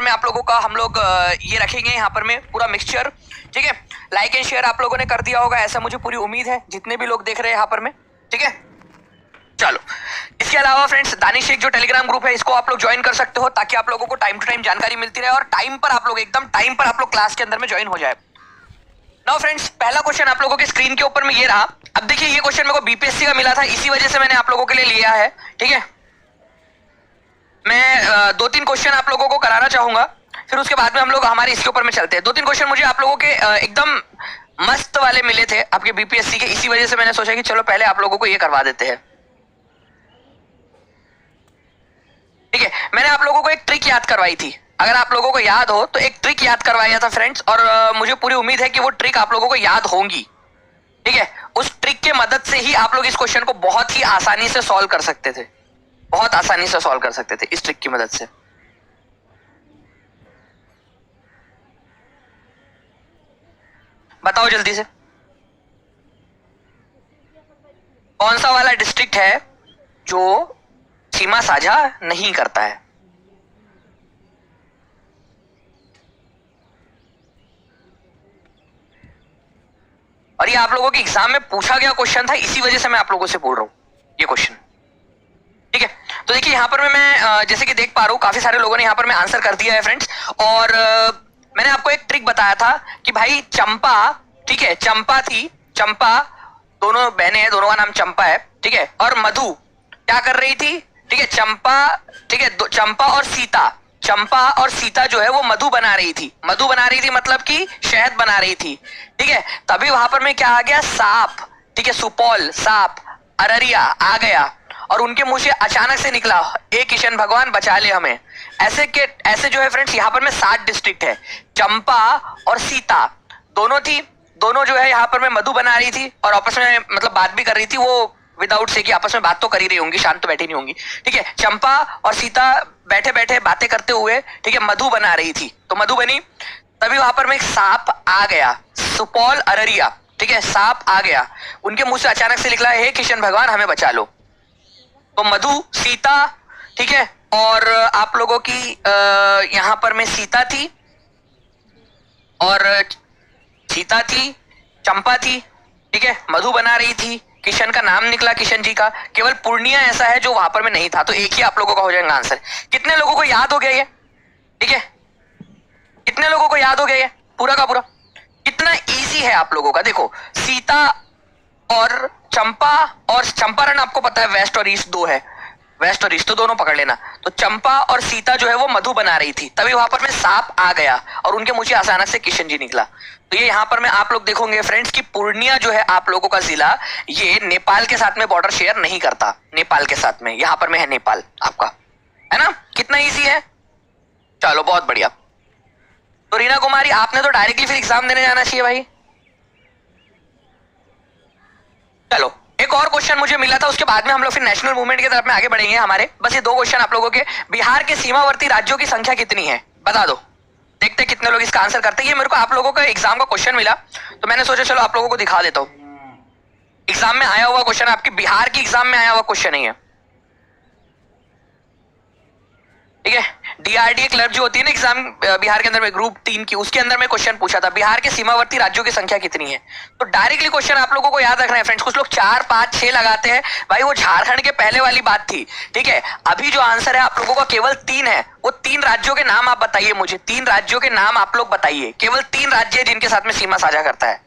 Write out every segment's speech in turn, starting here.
पर में आप लोगों का हम लोग ये रखेंगे यहाँ पर में पूरा मिक्सचर, ठीक है। लाइक एंड शेयर आप लोगों ने कर दिया होगा, ऐसा मुझे पूरी उम्मीद है, जितने भी लोग देख रहे हैं यहाँ पर में, ठीक है। चलो, इसके अलावा फ्रेंड्स दानिश शेख जो टेलीग्राम ग्रुप है इसको आप लोग ज्वाइन कर सकते हो, ताकि आप लोगों को टाइम टू टाइम जानकारी मिलती रहे और टाइम पर आप लोग एकदम टाइम पर आप लोग क्लास के अंदर में ज्वाइन हो जाए। नाउ फ्रेंड्स, पहला क्वेश्चन आप लोगों के स्क्रीन के ऊपर में ये रहा। अब देखिए, ये क्वेश्चन मेरे को बीपीएससी का मिला था, इसी वजह से मैंने आप लोगों के लिए लिया है, ठीक है। मैं 2-3 क्वेश्चन आप लोगों को कराना चाहूंगा, फिर उसके बाद में हम लोग हमारे इसके ऊपर में चलते हैं। 2-3 क्वेश्चन मुझे आप लोगों के एकदम मस्त वाले मिले थे आपके बीपीएससी के, इसी वजह से मैंने सोचा कि चलो पहले आप लोगों को ये करवा देते हैं, ठीक है। मैंने आप लोगों को एक ट्रिक याद करवाई थी, अगर आप लोगों को याद हो तो एक ट्रिक याद करवाया था फ्रेंड्स, और मुझे पूरी उम्मीद है कि वो ट्रिक आप लोगों को याद होंगी, ठीक है। उस ट्रिक के मदद से ही आप लोग इस क्वेश्चन को बहुत ही आसानी से सॉल्व कर सकते थे, बहुत आसानी से सॉल्व कर सकते थे इस ट्रिक की मदद से। बताओ जल्दी से, कौन सा वाला डिस्ट्रिक्ट है जो सीमा साझा नहीं करता है? और ये आप लोगों के एग्जाम में पूछा गया क्वेश्चन था, इसी वजह से मैं आप लोगों से बोल रहा हूं ये क्वेश्चन, ठीक है। तो देखिए यहाँ पर मैं जैसे कि देख पा रहा हूँ काफी सारे लोगों ने यहाँ पर मैं आंसर कर दिया है फ्रेंड्स, और मैंने आपको एक ट्रिक बताया था कि भाई चंपा, ठीक है, चंपा थी, चंपा, दोनों बहनें हैं, दोनों का नाम चंपा है, ठीक है। और मधु क्या कर रही थी, ठीक है, चंपा, ठीक है, चंपा और सीता, चंपा और सीता जो है वो मधु बना रही थी, मधु बना रही थी मतलब कि शहद बना रही थी, ठीक है। तभी वहां पर में क्या आ गया, सांप, ठीक है, सुपौल, सांप, अररिया आ गया, और उनके मुंह से अचानक से निकला, ए किशन भगवान बचा ले हमें। ऐसे जो है फ्रेंड्स यहाँ पर में 7 डिस्ट्रिक्ट है, चंपा और सीता दोनों थी, दोनों जो है यहाँ पर में मधु बना रही थी और आपस में मतलब बात भी कर रही थी, वो विदाउट से कि आपस में बात तो कर ही रही होंगी, शांत तो बैठी नहीं होंगी, ठीक है। चंपा और सीता बैठे बैठे बातें करते हुए, ठीक है, मधु बना रही थी, तो मधु बनी, तभी वहां पर में एक सांप आ गया, सुपौल अररिया, ठीक है, सांप आ गया, उनके मुंह से अचानक से निकला, हे किशन भगवान हमें बचा लो। तो मधु, सीता, ठीक है, और आप लोगों की यहां पर में सीता थी, और सीता थी, चंपा थी, ठीक है, मधु बना रही थी, किशन का नाम निकला किशन जी का, केवल पूर्णिया ऐसा है जो वहां पर में नहीं था, तो एक ही आप लोगों का हो जाएगा आंसर। कितने लोगों को याद हो गया ये, ठीक है, कितने लोगों को याद हो गया ये पूरा का पूरा? कितना इजी है आप लोगों का, देखो सीता और चंपा, और चंपारण आपको पता है वेस्ट और ईस्ट दो है, वेस्ट और ईस्ट तो दोनों पकड़ लेना। तो चंपा और सीता जो है वो मधु बना रही थी, तभी वहां पर में सांप आ गया और उनके मुंह से अचानक से किशन जी निकला। तो ये यहाँ पर में आप लोग देखोगे फ्रेंड्स कि पूर्णिया जो है आप लोगों का जिला, ये नेपाल के साथ में बॉर्डर शेयर नहीं करता, नेपाल के साथ में, यहाँ पर में है नेपाल आपका, है ना। कितना इजी है, चलो बहुत बढ़िया। तो रीना कुमारी आपने तो डायरेक्टली फिर एग्जाम देने जाना चाहिए भाई। चलो एक और क्वेश्चन मुझे मिला था, उसके बाद में हम लोग फिर नेशनल मूवमेंट की तरफ में आगे बढ़ेंगे हमारे। बस ये 2 क्वेश्चन आप लोगों के, बिहार के सीमावर्ती राज्यों की संख्या कितनी है बता दो, देखते कितने लोग इसका आंसर करते हैं। ये मेरे को आप लोगों का एग्जाम का क्वेश्चन मिला, तो मैंने सोचा चलो आप लोगों को दिखा देता हूँ। एग्जाम में आया हुआ क्वेश्चन, आपके बिहार की एग्जाम में आया हुआ क्वेश्चन नहीं है, ठीक है। डीआरडीए क्लर्क जो होती है ना एग्जाम बिहार के अंदर में, ग्रुप 3 की, उसके अंदर में क्वेश्चन पूछा था बिहार के सीमावर्ती राज्यों की संख्या कितनी है। तो डायरेक्टली क्वेश्चन आप लोगों को याद रखना है फ्रेंड्स। कुछ लोग 4, 5, 6 लगाते हैं, भाई वो झारखंड के पहले वाली बात थी, ठीक है। अभी जो आंसर है आप लोगों का केवल 3 है, वो 3 राज्यों के नाम आप बताइए मुझे, 3 राज्यों के नाम आप लोग बताइए, केवल 3 राज्य है जिनके साथ में सीमा साझा करता है,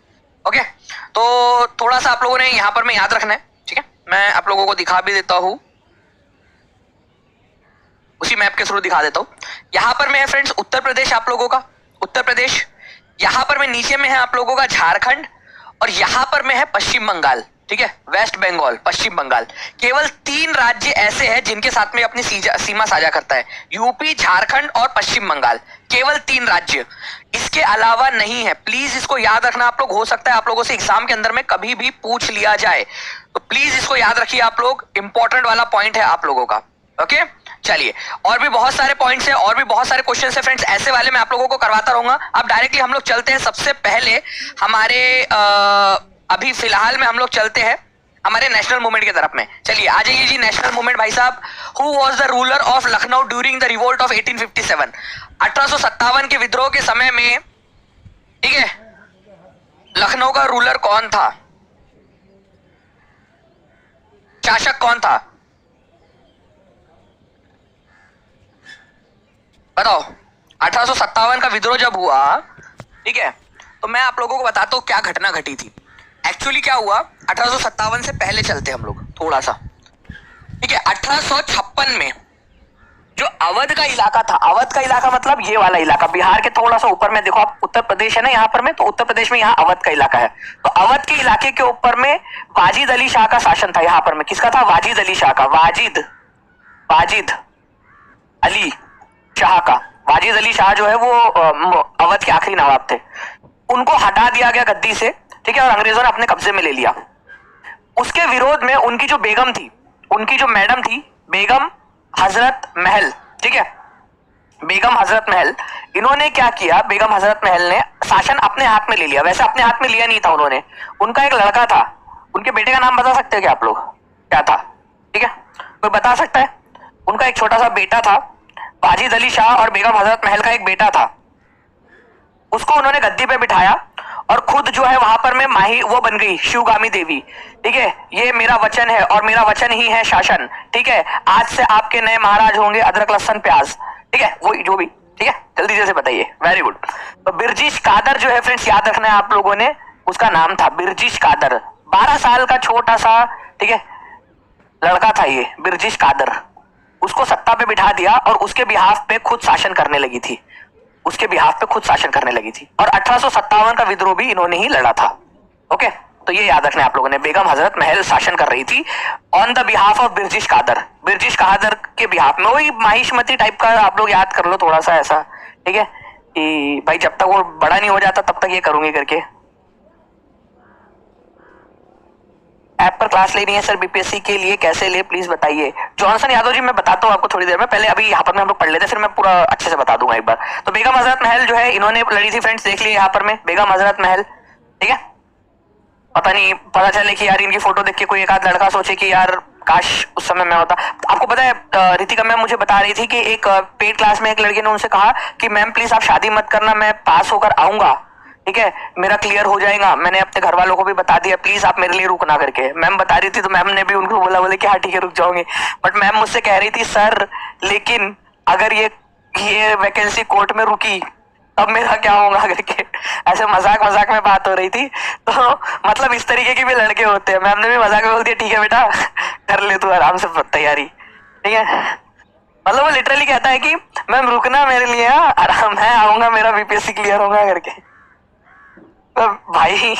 ओके। तो थोड़ा सा आप लोगों ने यहाँ पर में याद रखना है, ठीक है। मैं आप लोगों को दिखा भी देता हूँ, उसी मैप के थ्रू दिखा देता हूं। यहां पर में है फ्रेंड्स उत्तर प्रदेश, आप लोगों का उत्तर प्रदेश, यहां पर में नीचे में है आप लोगों का झारखंड, और यहां पर में है पश्चिम बंगाल, ठीक है, वेस्ट बंगाल, पश्चिम बंगाल। केवल 3 राज्य ऐसे हैं जिनके साथ में अपनी सीमा साझा करता है, यूपी, झारखंड और पश्चिम बंगाल, केवल 3 राज्य, इसके अलावा नहीं है। प्लीज इसको याद रखना आप लोग, हो सकता है आप लोगों से एग्जाम के अंदर में कभी भी पूछ लिया जाए, तो प्लीज इसको याद रखिए आप लोग, इंपॉर्टेंट वाला पॉइंट है आप लोगों का, ओके। चलिए और भी बहुत सारे पॉइंट्स हैं, और भी बहुत सारे क्वेश्चन है फ्रेंड्स, ऐसे वाले मैं आप लोगों को करवाता रहूंगा। अब डायरेक्टली हम लोग चलते हैं, सबसे पहले हमारे अभी फिलहाल में हम लोग चलते हैं हमारे नेशनल मूवमेंट की तरफ में। चलिए आ जाइए जी नेशनल मूवमेंट भाई साहब। Who was the ruler of Lucknow during the revolt of 1857? 1857 के विद्रोह के समय में, ठीक है, लखनऊ का रूलर कौन था, शासक कौन था, बताओ। 1857 का विद्रोह जब हुआ, ठीक है, तो मैं आप लोगों को बताता हूं क्या घटना घटी थी। एक्चुअली क्या हुआ, 1857 से पहले चलते हम लोग थोड़ा सा, ठीक है। 1856 में जो अवध का इलाका था, अवध का इलाका मतलब ये वाला इलाका, बिहार के थोड़ा सा ऊपर में देखो आप, उत्तर प्रदेश है ना यहाँ पर में, तो उत्तर प्रदेश में यहाँ अवध का इलाका है। तो अवध के इलाके के ऊपर में वाजिद अली शाह का शासन था। यहाँ पर में किसका था, वाजिद अली शाह का, वाजिद अली शाह का। वाजिद अली शाह जो है वो अवध के आखिरी नवाब थे। उनको हटा दिया गया गद्दी से, ठीक है, और अंग्रेजों ने अपने कब्जे में ले लिया। उसके विरोध में उनकी जो बेगम थी, उनकी जो मैडम थी, बेगम हजरत महल, ठीक है, बेगम हजरत महल, इन्होंने क्या किया, बेगम हजरत महल ने शासन अपने हाथ में ले लिया। वैसे अपने हाथ में लिया नहीं था उन्होंने, उनका एक लड़का था, उनके बेटे का नाम बता सकते हो क्या आप लोग, क्या था, ठीक है, कोई बता सकता है? उनका एक छोटा सा बेटा था, वाजिद अली शाह और बेगम हजरत महल का एक बेटा था। उसको उन्होंने गद्दी पे बिठाया और खुद जो है वहां पर में माही वो बन गई शिवगामी देवी, ठीक है। ये मेरा वचन है और मेरा वचन ही है शासन, ठीक है। आज से आपके नए महाराज होंगे अदरक लहसन प्याज, ठीक है, वो जो भी, ठीक है, जल्दी से बताइए। Very good. तो बिरजिश कादर जो है फ्रेंड्स, याद रखना है आप लोगों ने, उसका नाम था बिरजिश कादर। 12 साल का छोटा सा, ठीक है, लड़का था ये बिरजिश कादर। उसको सत्ता पे बिठा दिया और उसके बिहाफ पे खुद शासन करने लगी थी, उसके बिहाफ पे खुद शासन करने लगी थी। और 1857 का विद्रोह भी इन्होंने ही लड़ा था। ओके, तो ये याद रखना है आप लोगों ने, बेगम हजरत महल शासन कर रही थी on the behalf of Birjis Qadr. Birjis Qadr के बिहाफ में, वही माहिष्मती टाइप का आप लोग याद कर लो थोड़ा सा ऐसा, ठीक है, कि भाई जब तक वो बड़ा नहीं हो जाता तब तक ये करूंगी करके। ऐप पर क्लास लेनी है सर बीपीएससी के लिए, कैसे ले प्लीज बताइए। जॉनसन यादव जी मैं बताता हूँ आपको थोड़ी देर में, पहले अभी यहाँ पर में हम लोग पढ़ लेते, फिर मैं पूरा अच्छे से बता दूंगा एक बार। तो बेगम हजरत महल जो है इन्होंने लड़ी थी फ्रेंड्स, देख लिए यहाँ पर में बेगम हजरत महल, ठीक है। पता नहीं, पता चले कि यार इनकी फोटो देख के कोई एक आध लड़का सोचे कि यार काश उस समय मैं होता। आपको पता है रितिका मैम मुझे बता रही थी कि एक पेड क्लास में एक लड़के ने उनसे कहा कि मैम प्लीज आप शादी मत करना, मैं पास होकर आऊंगा, ठीक है, मेरा क्लियर हो जाएगा। मैंने अपने घर वालों को भी बता दिया, प्लीज आप मेरे लिए रुकना करके। मैम बता रही थी तो मैम ने भी उनको बोले कि हाँ ठीक है रुक जाओगे। बट मैम मुझसे कह रही थी सर लेकिन अगर ये वैकेंसी कोर्ट में रुकी अब मेरा क्या होगा करके, ऐसे मजाक में बात हो रही थी। तो मतलब इस तरीके के भी लड़के होते हैं। मैम ने भी मजाक में बोल दिया ठीक है बेटा कर ले तू आराम से तैयारी, ठीक है। मतलब वो लिटरली कहता है कि मैम रुकना मेरे लिए, आराम है, आऊंगा, मेरा बीपीएससी क्लियर होगा करके। तो भाई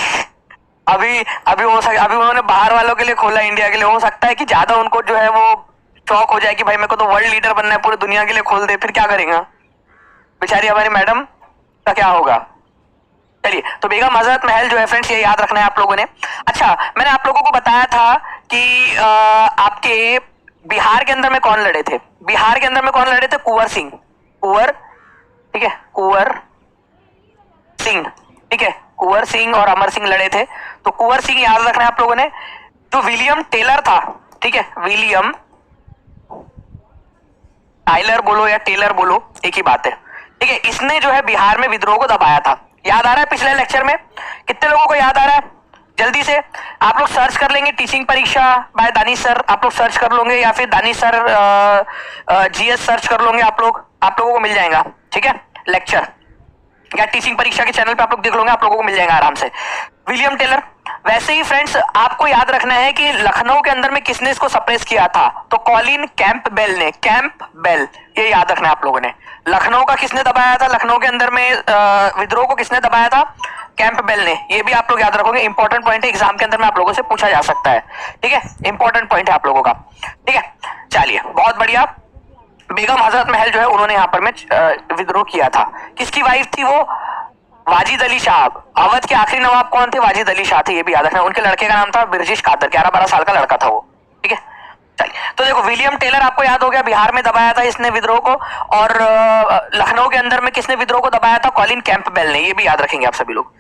अभी अभी उन्होंने बाहर वालों के लिए खोला, इंडिया के लिए। हो सकता है कि ज्यादा उनको जो है वो शौक हो जाए कि भाई मेरे को तो वर्ल्ड लीडर बनना है, पूरी दुनिया के लिए खोल दे, फिर क्या करेगा बेचारी हमारी मैडम का क्या होगा। चलिए, तो बेगम हजरत महल जो है फ्रेंड्स, ये याद रखना है आप लोगों ने। अच्छा, मैंने आप लोगों को बताया था कि आपके बिहार के अंदर में कौन लड़े थे, बिहार के अंदर में कौन लड़े थे, कुंवर सिंह, कुंवर, ठीक है, कुंवर सिंह, ठीक है, कुंवर सिंह और अमर सिंह लड़े थे। तो कुंवर सिंह याद रखना है आप लोगों ने। जो विलियम टेलर था, ठीक है, विलियम टाइलर बोलो या टेलर बोलो एक ही बात है, ठीक है, इसने जो है बिहार में विद्रोह को दबाया था। याद आ रहा है पिछले लेक्चर में? कितने लोगों को याद आ रहा है? जल्दी से आप लोग सर्च कर लेंगे, टीचिंग परीक्षा बाय दानिश सर, आप लोग सर्च कर लोगे, या फिर दानिश सर जीएस सर्च कर लोगे, आप लोगों को मिल जाएगा, ठीक है, लेक्चर, या टीचिंग परीक्षा के चैनल पे आप लोग देख लोगे, आप लोगों को मिल जाएगा आराम से। William Taylor. वैसे ही फ्रेंड्स आपको याद रखना है कि लखनऊ के अंदर में किसने इसको सप्रेस किया था, तो कॉलिन कैंपबेल ने, कैंपबेल, ये याद रखना है आप लोगों ने। लखनऊ का किसने दबाया था, लखनऊ के अंदर में विद्रोह को किसने दबाया था, कैंपबेल ने। ये भी आप लोग याद रखोगे, इंपॉर्टेंट पॉइंट है, एग्जाम के अंदर में आप लोगों से पूछा जा सकता है, ठीक है, इंपॉर्टेंट पॉइंट है आप लोगों का, ठीक है। चलिए, बहुत बढ़िया। बेगम हजरत महल जो है उन्होंने यहाँ पर में विद्रोह किया था। किसकी वाइफ थी वो, वाजिद अली शाह। अवध के आखिरी नवाब कौन थे, वाजिद अली शाह थे, ये भी याद रखना। उनके लड़के का नाम था बिरजिश कादर, 11-12 साल का लड़का था वो, ठीक है। चलिए, तो देखो विलियम टेलर आपको याद हो गया, बिहार में दबाया था इसने विद्रोह को, और लखनऊ के अंदर में किसने विद्रोह को दबाया था, कॉलिन कैंपबेल ने, ये भी याद रखेंगे आप सभी लोग,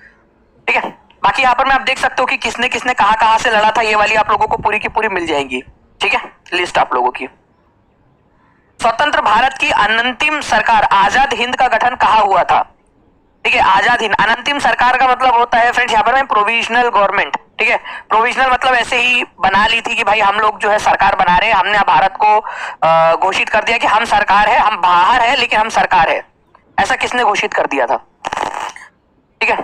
ठीक है। बाकी यहाँ पर मैं आप देख सकते हो कि किसने किसने कहाँ से लड़ा था, ये वाली आप लोगों को पूरी की पूरी मिल जाएंगी। ठीक है, लिस्ट आप लोगों की। स्वतंत्र भारत की अनंतिम सरकार आजाद हिंद का गठन कहाँ हुआ था? ठीक है, आजाद हिंद। अनंतिम सरकार का मतलब होता है फ्रेंड्स यहाँ पर मैं प्रोविजनल गवर्नमेंट। ठीक है, प्रोविजनल मतलब ऐसे ही बना ली थी कि भाई हम लोग जो है सरकार बना रहे हैं, हमने भारत को घोषित कर दिया कि हम सरकार है, हम बाहर है लेकिन हम सरकार है। ऐसा किसने घोषित कर दिया था? ठीक है,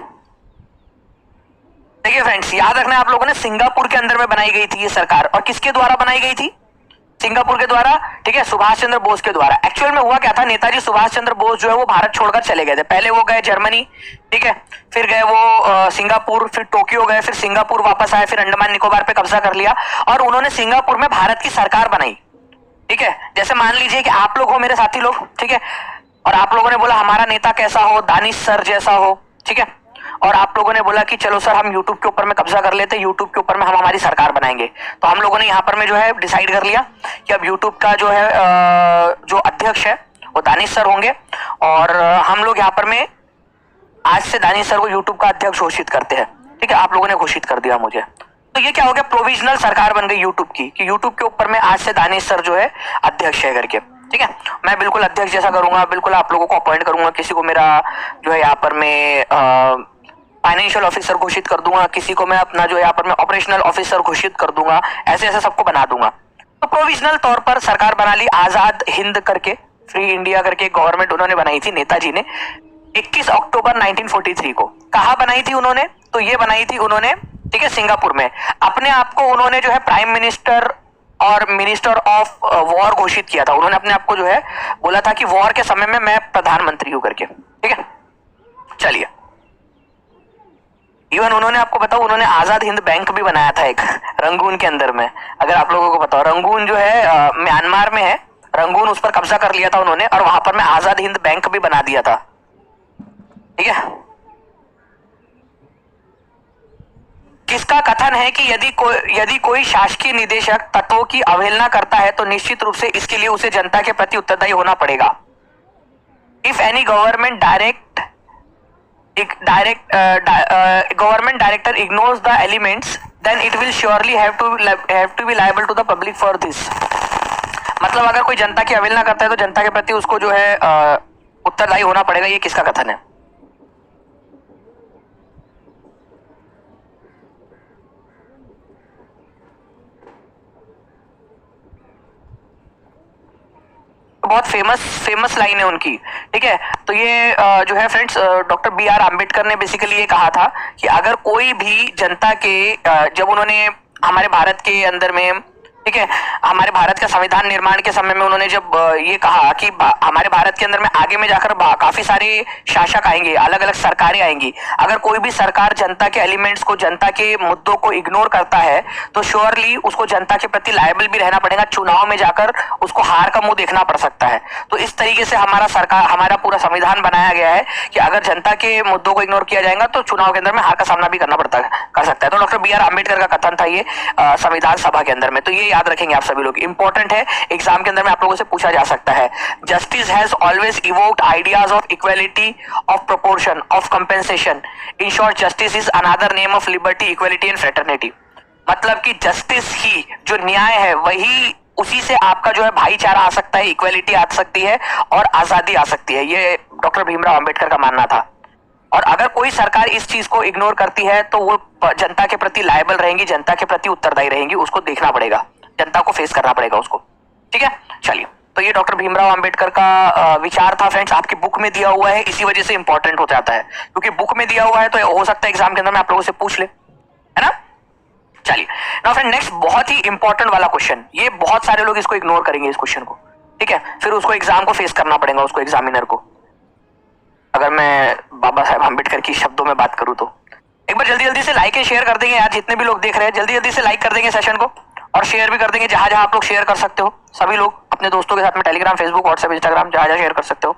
देखिए फ्रेंड्स याद रखना आप लोगों ने, सिंगापुर के अंदर में बनाई गई थी ये सरकार। और किसके द्वारा बनाई गई थी? सिंगापुर के द्वारा। ठीक है, सुभाष चंद्र बोस के द्वारा। एक्चुअल में हुआ क्या था, नेताजी सुभाष चंद्र बोस जो है वो भारत छोड़कर चले गए थे। पहले वो गए जर्मनी, ठीक है, फिर गए वो सिंगापुर, फिर टोक्यो गए, फिर सिंगापुर वापस आए, फिर अंडमान निकोबार पे कब्जा कर लिया और उन्होंने सिंगापुर में भारत की सरकार बनाई। ठीक है, जैसे मान लीजिए कि आप लोग हो मेरे साथी लोग, ठीक है, और आप लोगों ने बोला हमारा नेता कैसा हो, दानिश सर जैसा हो। ठीक है, और आप लोगों ने बोला कि चलो सर हम यूट्यूब के ऊपर में कब्जा कर लेते हैं, यूट्यूब के ऊपर में हम हमारी सरकार बनाएंगे। तो हम लोगों ने यहाँ पर में जो है डिसाइड कर लिया कि अब यूट्यूब का जो है जो अध्यक्ष है वो दानिश सर होंगे और हम लोग यहाँ पर में आज से दानिश सर को यूट्यूब का अध्यक्ष घोषित करते हैं। ठीक है, आप लोगों ने घोषित कर दिया मुझे। तो ये क्या हो गया, प्रोविजनल सरकार बन गई यूट्यूब की, कि यूट्यूब के ऊपर में आज से दानिश सर जो है अध्यक्ष है करके। ठीक है, मैं बिल्कुल अध्यक्ष जैसा करूंगा, बिल्कुल आप लोगों को अपॉइंट करूंगा, किसी को मेरा जो है यहाँ पर मैं फाइनेंशियल ऑफिसर घोषित कर दूंगा, किसी को मैं अपना जो यहाँ पर मैं ऑपरेशनल ऑफिसर घोषित कर दूंगा, ऐसे ऐसे सबको बना दूंगा। तो प्रोविजनल तौर पर सरकार बना ली आजाद हिंद करके, फ्री इंडिया करके गवर्नमेंट उन्होंने बनाई थी नेताजी ने 21 अक्टूबर 1943 को। कहाँ बनाई थी उन्होंने? तो ये बनाई थी उन्होंने, ठीक है, सिंगापुर में। अपने आप को उन्होंने जो है प्राइम मिनिस्टर और मिनिस्टर ऑफ वॉर घोषित किया था। उन्होंने अपने आप को जो है बोला था कि वॉर के समय में मैं प्रधानमंत्री हूं करके। ठीक है, चलिए, इवन उन्होंने आपको बताओ उन्होंने आजाद हिंद बैंक भी बनाया था एक रंगून के अंदर में। अगर आप लोगों को बताओ, रंगून जो है म्यांमार में है, रंगून उस पर कब्जा कर लिया था उन्होंने और वहां पर में आजाद हिंद बैंक भी बना दिया था। ठीक है, किसका कथन है कि यदि कोई शासकीय निदेशक तत्वों की अवहेलना करता है तो निश्चित रूप से इसके लिए उसे जनता के प्रति उत्तरदायी होना पड़ेगा। If any government government director ignores the elements then it will surely have to be liable to the public for this। मतलब अगर कोई जनता की अवहेलना करता है तो जनता के प्रति उसको जो है उत्तरदायी होना पड़ेगा। ये किसका कथन है? बहुत फेमस लाइन है उनकी। ठीक है, तो ये जो है फ्रेंड्स डॉक्टर BR आम्बेडकर ने बेसिकली ये कहा था कि अगर कोई भी जनता के जब उन्होंने हमारे भारत के अंदर में, ठीक है, हमारे भारत का संविधान निर्माण के समय में उन्होंने जब ये कहा कि हमारे भारत के अंदर में आगे में जाकर काफी सारे शासक आएंगे, अलग अलग सरकारें आएंगी, अगर कोई भी सरकार जनता के एलिमेंट्स को, जनता के मुद्दों को इग्नोर करता है तो श्योरली उसको जनता के प्रति लायबल भी रहना पड़ेगा। चुनाव में जाकर उसको हार का मुंह देखना पड़ सकता है। तो इस तरीके से हमारा पूरा संविधान बनाया गया है कि अगर जनता के मुद्दों को इग्नोर किया जाएगा तो चुनाव के अंदर में हार का सामना भी कर सकता है। तो डॉक्टर BR आम्बेडकर का कथन था ये संविधान सभा के अंदर में। तो ये याद रखेंगे आप सभी लोग, इंपॉर्टेंट है, एग्जाम के अंदर में आप लोगों से पूछा जा सकता है। Justice has always evoked ideas of equality, of proportion, of compensation. In short justice is another name of liberty, equality and fraternity. मतलब कि जस्टिस ही, जो न्याय है वही, उसी से आपका जो है भाईचारा आ सकता है, इक्वालिटी आ सकती है और आजादी आ सकती है। ये डॉक्टर भीमराव अंबेडकर का मानना था। और अगर कोई सरकार इस चीज को इग्नोर करती है तो वो जनता के प्रति लायबल रहेंगी, जनता के प्रति उत्तरदायी रहेंगी, उसको देखना पड़ेगा, जनता को फेस करना पड़ेगा उसको। ठीक है, चलिए, तो ये डॉक्टर भीमराव अंबेडकर का विचार था फ्रेंड्स। आपकी बुक में दिया हुआ है, इसी वजह से इंपॉर्टेंट हो जाता है, क्योंकि बुक में दिया हुआ है तो हो सकता है एग्जाम के अंदर में आप लोगों से पूछ ले, है ना। चलिए नाउ फ्रेंड, नेक्स्ट बहुत ही इंपॉर्टेंट वाला क्वेश्चन। ये बहुत सारे लोग इसको इग्नोर करेंगे इस क्वेश्चन को। ठीक है, फिर उसको एग्जाम को फेस करना पड़ेगा, उसको एग्जामिनर को। अगर मैं बाबा साहेब अम्बेडकर की शब्दों में बात करूं तो एक बार जल्दी से लाइक एंड शेयर कर देंगे यार, जितने भी लोग देख रहे हैं जल्दी से लाइक कर देंगे सेशन को और शेयर भी कर देंगे जहां जहां आप लोग शेयर कर सकते हो। सभी लोग अपने दोस्तों के साथ में टेलीग्राम, फेसबुक, व्हाट्सएप, इंस्टाग्राम जहां शेयर कर सकते हो।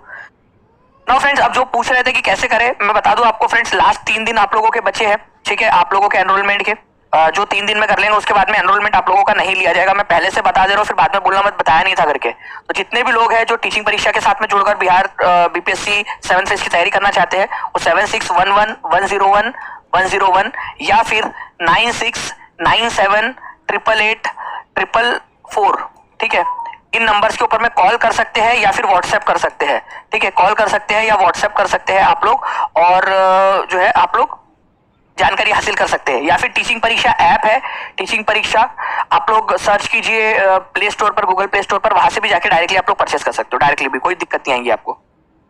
नाउ फ्रेंड्स, अब जो पूछ रहे थे कि कैसे करें, मैं बता दूं आपको फ्रेंड्स, लास्ट 3 दिन आप लोगों के बचे हैं। ठीक है, आप लोगों के एनरोलमेंट के जो 3 दिन में कर लेंगे, उसके बाद में एनरोलमेंट आप लोगों का नहीं लिया जाएगा। मैं पहले से बता दे रहा हूँ, फिर बाद में बोलना मत बताया नहीं था करके। तो जितने भी लोग हैं जो टीचिंग परीक्षा के साथ में जुड़कर बिहार BPSC 7 फेज की तैयारी करना चाहते हैं, वो 7611 101 101 या फिर 9697888844, ठीक है, इन नंबर्स के ऊपर में कॉल कर सकते हैं या फिर व्हाट्सएप कर सकते हैं, ठीक है, कॉल कर सकते हैं या व्हाट्सएप कर सकते हैं आप लोग, और जो है आप लोग जानकारी हासिल कर सकते हैं। या फिर टीचिंग परीक्षा ऐप है, टीचिंग परीक्षा आप लोग सर्च कीजिए प्ले स्टोर पर, गूगल प्ले स्टोर पर, वहां से भी जाके डायरेक्टली आप लोग परचेस कर सकते हो, डायरेक्टली भी, कोई दिक्कत नहीं आएगी आपको,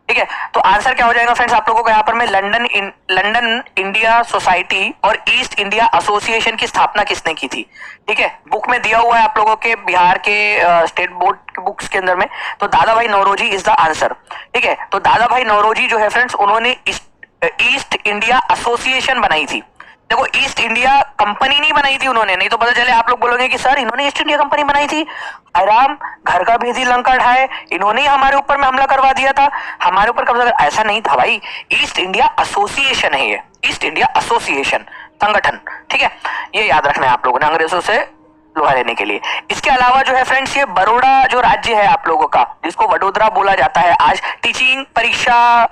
ठीक है। तो आंसर क्या हो जाएगा फ्रेंड्स आप लोगों को यहाँ पर में, लंदन इंडिया सोसाइटी और ईस्ट इंडिया एसोसिएशन की स्थापना किसने की थी, ठीक है, बुक में दिया हुआ है आप लोगों के बिहार के स्टेट बोर्ड के बुक्स के अंदर में, तो दादा भाई नौरोजी इज द आंसर, ठीक है। तो दादा भाई नौरोजी जो है फ्रेंड्स, उन्होंने ईस्ट इंडिया एसोसिएशन बनाई थी। देखो ईस्ट इंडिया कंपनी नहीं बनाई थी उन्होंने, नहीं तो पता चले आप लोग बोलोगे कि सर इन्होंने ईस्ट इंडिया कंपनी बनाई थी, आराम घर का भेदी लंका ढाए, इन्होंने ही हमारे ऊपर में हमला करवा दिया था, हमारे ऊपर कब्जा, ऐसा नहीं था भाई, ईस्ट इंडिया एसोसिएशन है ये, ईस्ट इंडिया एसोसिएशन संगठन, ठीक है, ये याद रखना है आप लोगों ने अंग्रेजों से लोहा लेने के लिए। इसके अलावा जो है फ्रेंड्स, ये बड़ौदा जो राज्य है आप लोगों का, जिसको वडोदरा बोला जाता है, आज टीचिंग परीक्षा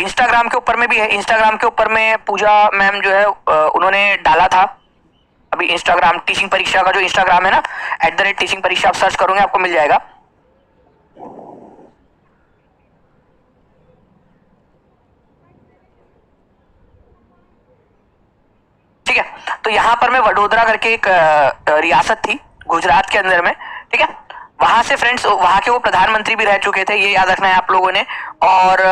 इंस्टाग्राम के ऊपर में भी है, इंस्टाग्राम के ऊपर में पूजा मैम जो है उन्होंने डाला था अभी इंस्टाग्राम, टीचिंग परीक्षा का जो इंस्टाग्राम है ना, @टीचिंग परीक्षा आप सर्च करोगे आपको मिल जाएगा। ठीक है, तो यहां पर मैं वडोदरा करके एक रियासत थी गुजरात के अंदर में, ठीक है, वहां से फ्रेंड्स वहां के वो प्रधानमंत्री भी रह चुके थे, ये याद रखना है आप लोगों ने। और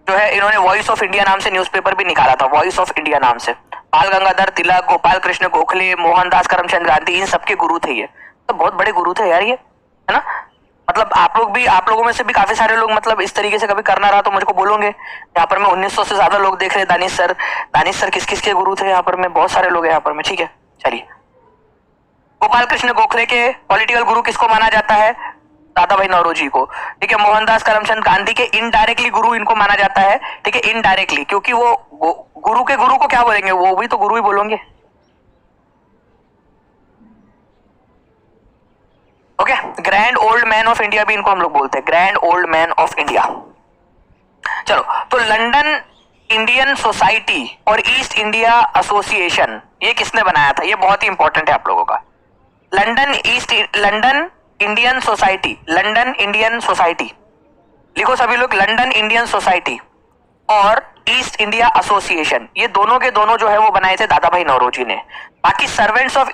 जो है इन्होंने वॉइस ऑफ इंडिया नाम से न्यूज़पेपर भी निकाला था, वॉइस ऑफ इंडिया नाम से। बाल गंगाधर तिलक, गोपाल कृष्ण गोखले, मोहनदास करमचंद गांधी, इन सबके गुरु थे ये, तो बहुत बड़े गुरु थे यार ये, है ना। मतलब आप लोगों में से भी काफी सारे लोग मतलब इस तरीके से कभी करना रहा तो मुझको बोलोगे। यहाँ पर मैं 1900 से ज्यादा लोग देख रहे, दानिश सर किस किस के गुरु थे यहाँ पर में, बहुत सारे लोग हैं यहाँ पर में, ठीक है। चलिए, गोपाल कृष्ण गोखले के पॉलिटिकल गुरु किसको माना जाता है, दादा भाई नौरोजी को, ठीक है। मोहनदास करमचंद गांधी के इनडायरेक्टली गुरु इनको माना जाता है, ठीक है, इनडायरेक्टली, क्योंकि वो गुरु के गुरु को क्या बोलेंगे, वो भी तो गुरु ही बोलेंगे, okay. Grand old man of India भी इनको हम लोग बोलते हैं, grand old man of India. चलो, तो लंदन इंडियन सोसाइटी और ईस्ट इंडिया एसोसिएशन ये किसने बनाया था, ये बहुत ही इंपॉर्टेंट है आप लोगों का। London Indian society, London Indian society लिखो सभी लोग, लंदन इंडियन सोसाइटी और ईस्ट इंडिया एसोसिएशन, ये दोनों के दोनों जो है वो बनाए थे दादा भाई नौरोजी ने। बाकी servants of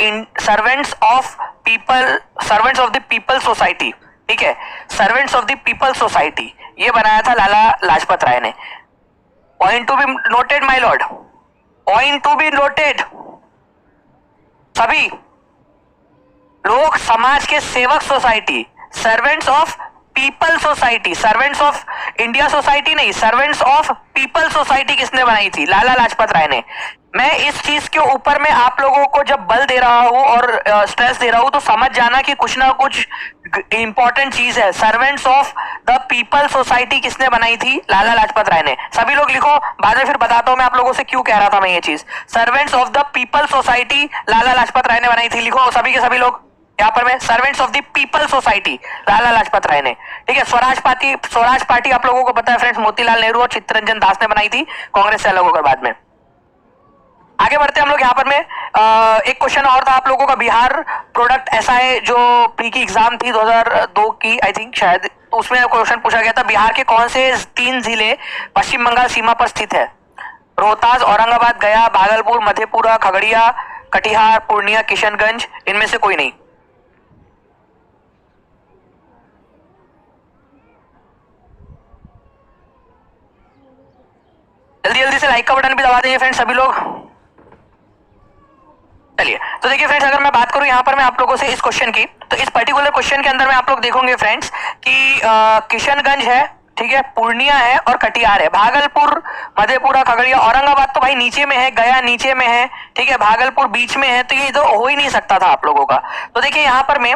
the people society, ठीक है, servants of the people society ये बनाया था लाला लाजपत राय ने। Point to be noted my Lord, point to be noted, सभी लोग समाज के सेवक society, servants of people society, servants of India society नहीं, सर्वेंट्स ऑफ पीपल सोसाइटी किसने बनाई थी, लाला लाजपत राय ने। मैं इस चीज के ऊपर में आप लोगों को जब बल दे रहा हूं और स्ट्रेस दे रहा हूं तो समझ जाना कि कुछ ना कुछ इंपॉर्टेंट चीज है। Servants of the people society किसने बनाई थी, लाला लाजपत राय ने। सभी लोग लिखो, बाद में फिर बताता हूं मैं आप लोगों से क्यों कह रहा था मैं ये चीज। Servants of the people society Lala Lajpat Rai ने बनाई थी, लिखो सभी के सभी लोग यहाँ पर में, servants of the people society Lala Lajpat Rai ने, ठीक है। स्वराज पार्टी आप लोगों को पता है फ्रेंड्स, मोतीलाल नेहरू और चित्तरंजन दास ने बनाई थी, कांग्रेस से अलग होकर बाद में। आगे बढ़ते हम लोग यहाँ पर में एक क्वेश्चन और था आप लोगों का, बिहार प्रोडक्ट ऐसा है जो प्री की एग्जाम थी 2002 की आई थिंक शायद, तो उसमें क्वेश्चन पूछा गया था बिहार के कौन से 3 जिले पश्चिम बंगाल सीमा पर स्थित है। रोहतास, औरंगाबाद, गया, भागलपुर, मधेपुरा, खगड़िया, कटिहार, पूर्णिया, किशनगंज, इनमें से कोई नहीं। जल्दी जल्दी से लाइक का बटन भी दबा देंगे फ्रेंड्स सभी लोग। चलिए, तो देखिए फ्रेंड्स, अगर मैं बात करूं यहाँ पर मैं आप लोगों से इस क्वेश्चन की, तो इस पर्टिकुलर क्वेश्चन के अंदर में आप लोग देखोगे फ्रेंड्स कि किशनगंज है, ठीक है, पूर्णिया है और कटिहार है। भागलपुर, मधेपुरा, खगड़िया, औरंगाबाद तो भाई नीचे में है, गया नीचे में है, ठीक है, भागलपुर बीच में है, तो ये तो हो ही नहीं सकता था आप लोगों का। तो देखिए यहाँ पर मैं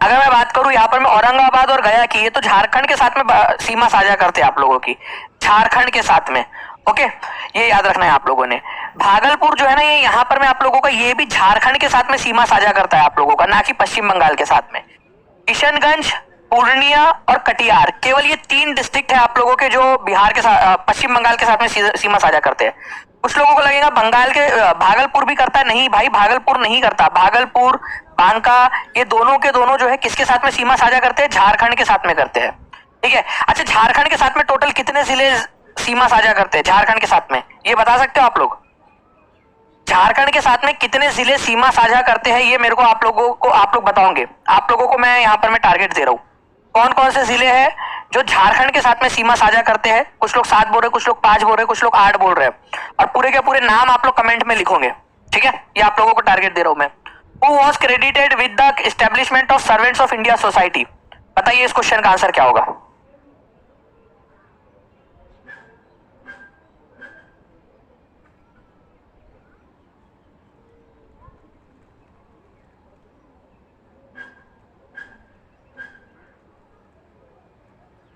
अगर मैं बात करूं यहाँ पर मैं औरंगाबाद और गया की, ये तो झारखंड के साथ में सीमा साझा करते हैं आप लोगों की, झारखंड के साथ में, ओके, ये याद रखना है आप लोगों ने। भागलपुर जो है ना, ये यहाँ पर मैं आप लोगों का, ये भी झारखंड के साथ में सीमा साझा करता है आप लोगों का, ना कि पश्चिम बंगाल के साथ में। किशनगंज पूर्णिया और कटिहार, केवल ये 3 डिस्ट्रिक्ट है आप लोगों के जो बिहार के साथ, पश्चिम बंगाल के साथ में सीमा साझा करते हैं। कुछ लोगों को लगेगा बंगाल के भागलपुर भी करता है, नहीं भाई, भागलपुर नहीं करता। भागलपुर, बांका, ये दोनों के दोनों जो है किसके साथ में सीमा साझा करते हैं? झारखंड के साथ में करते हैं, ठीक है। अच्छा, झारखंड के साथ में टोटल कितने जिले सीमा साझा करते हैं झारखंड के साथ में, ये बता सकते हो आप लोग? झारखंड के साथ में कितने जिले सीमा साझा करते हैं, ये मेरे को आप लोग बताओगे। आप लोगों को मैं यहाँ पर मैं टारगेट दे रहा हूँ, कौन कौन से जिले हैं जो झारखंड के साथ में सीमा साझा करते हैं। कुछ लोग 7 बोल रहे, कुछ लोग 5 बोल रहे, कुछ लोग 8 बोल रहे हैं, और पूरे के पूरे नाम आप लोग कमेंट में लिखोगे, ठीक है। ये आप लोगों को टारगेट दे रहा हूं मैं। Who was credited with the establishment of servants of India society? बताइए इस क्वेश्चन का आंसर क्या होगा।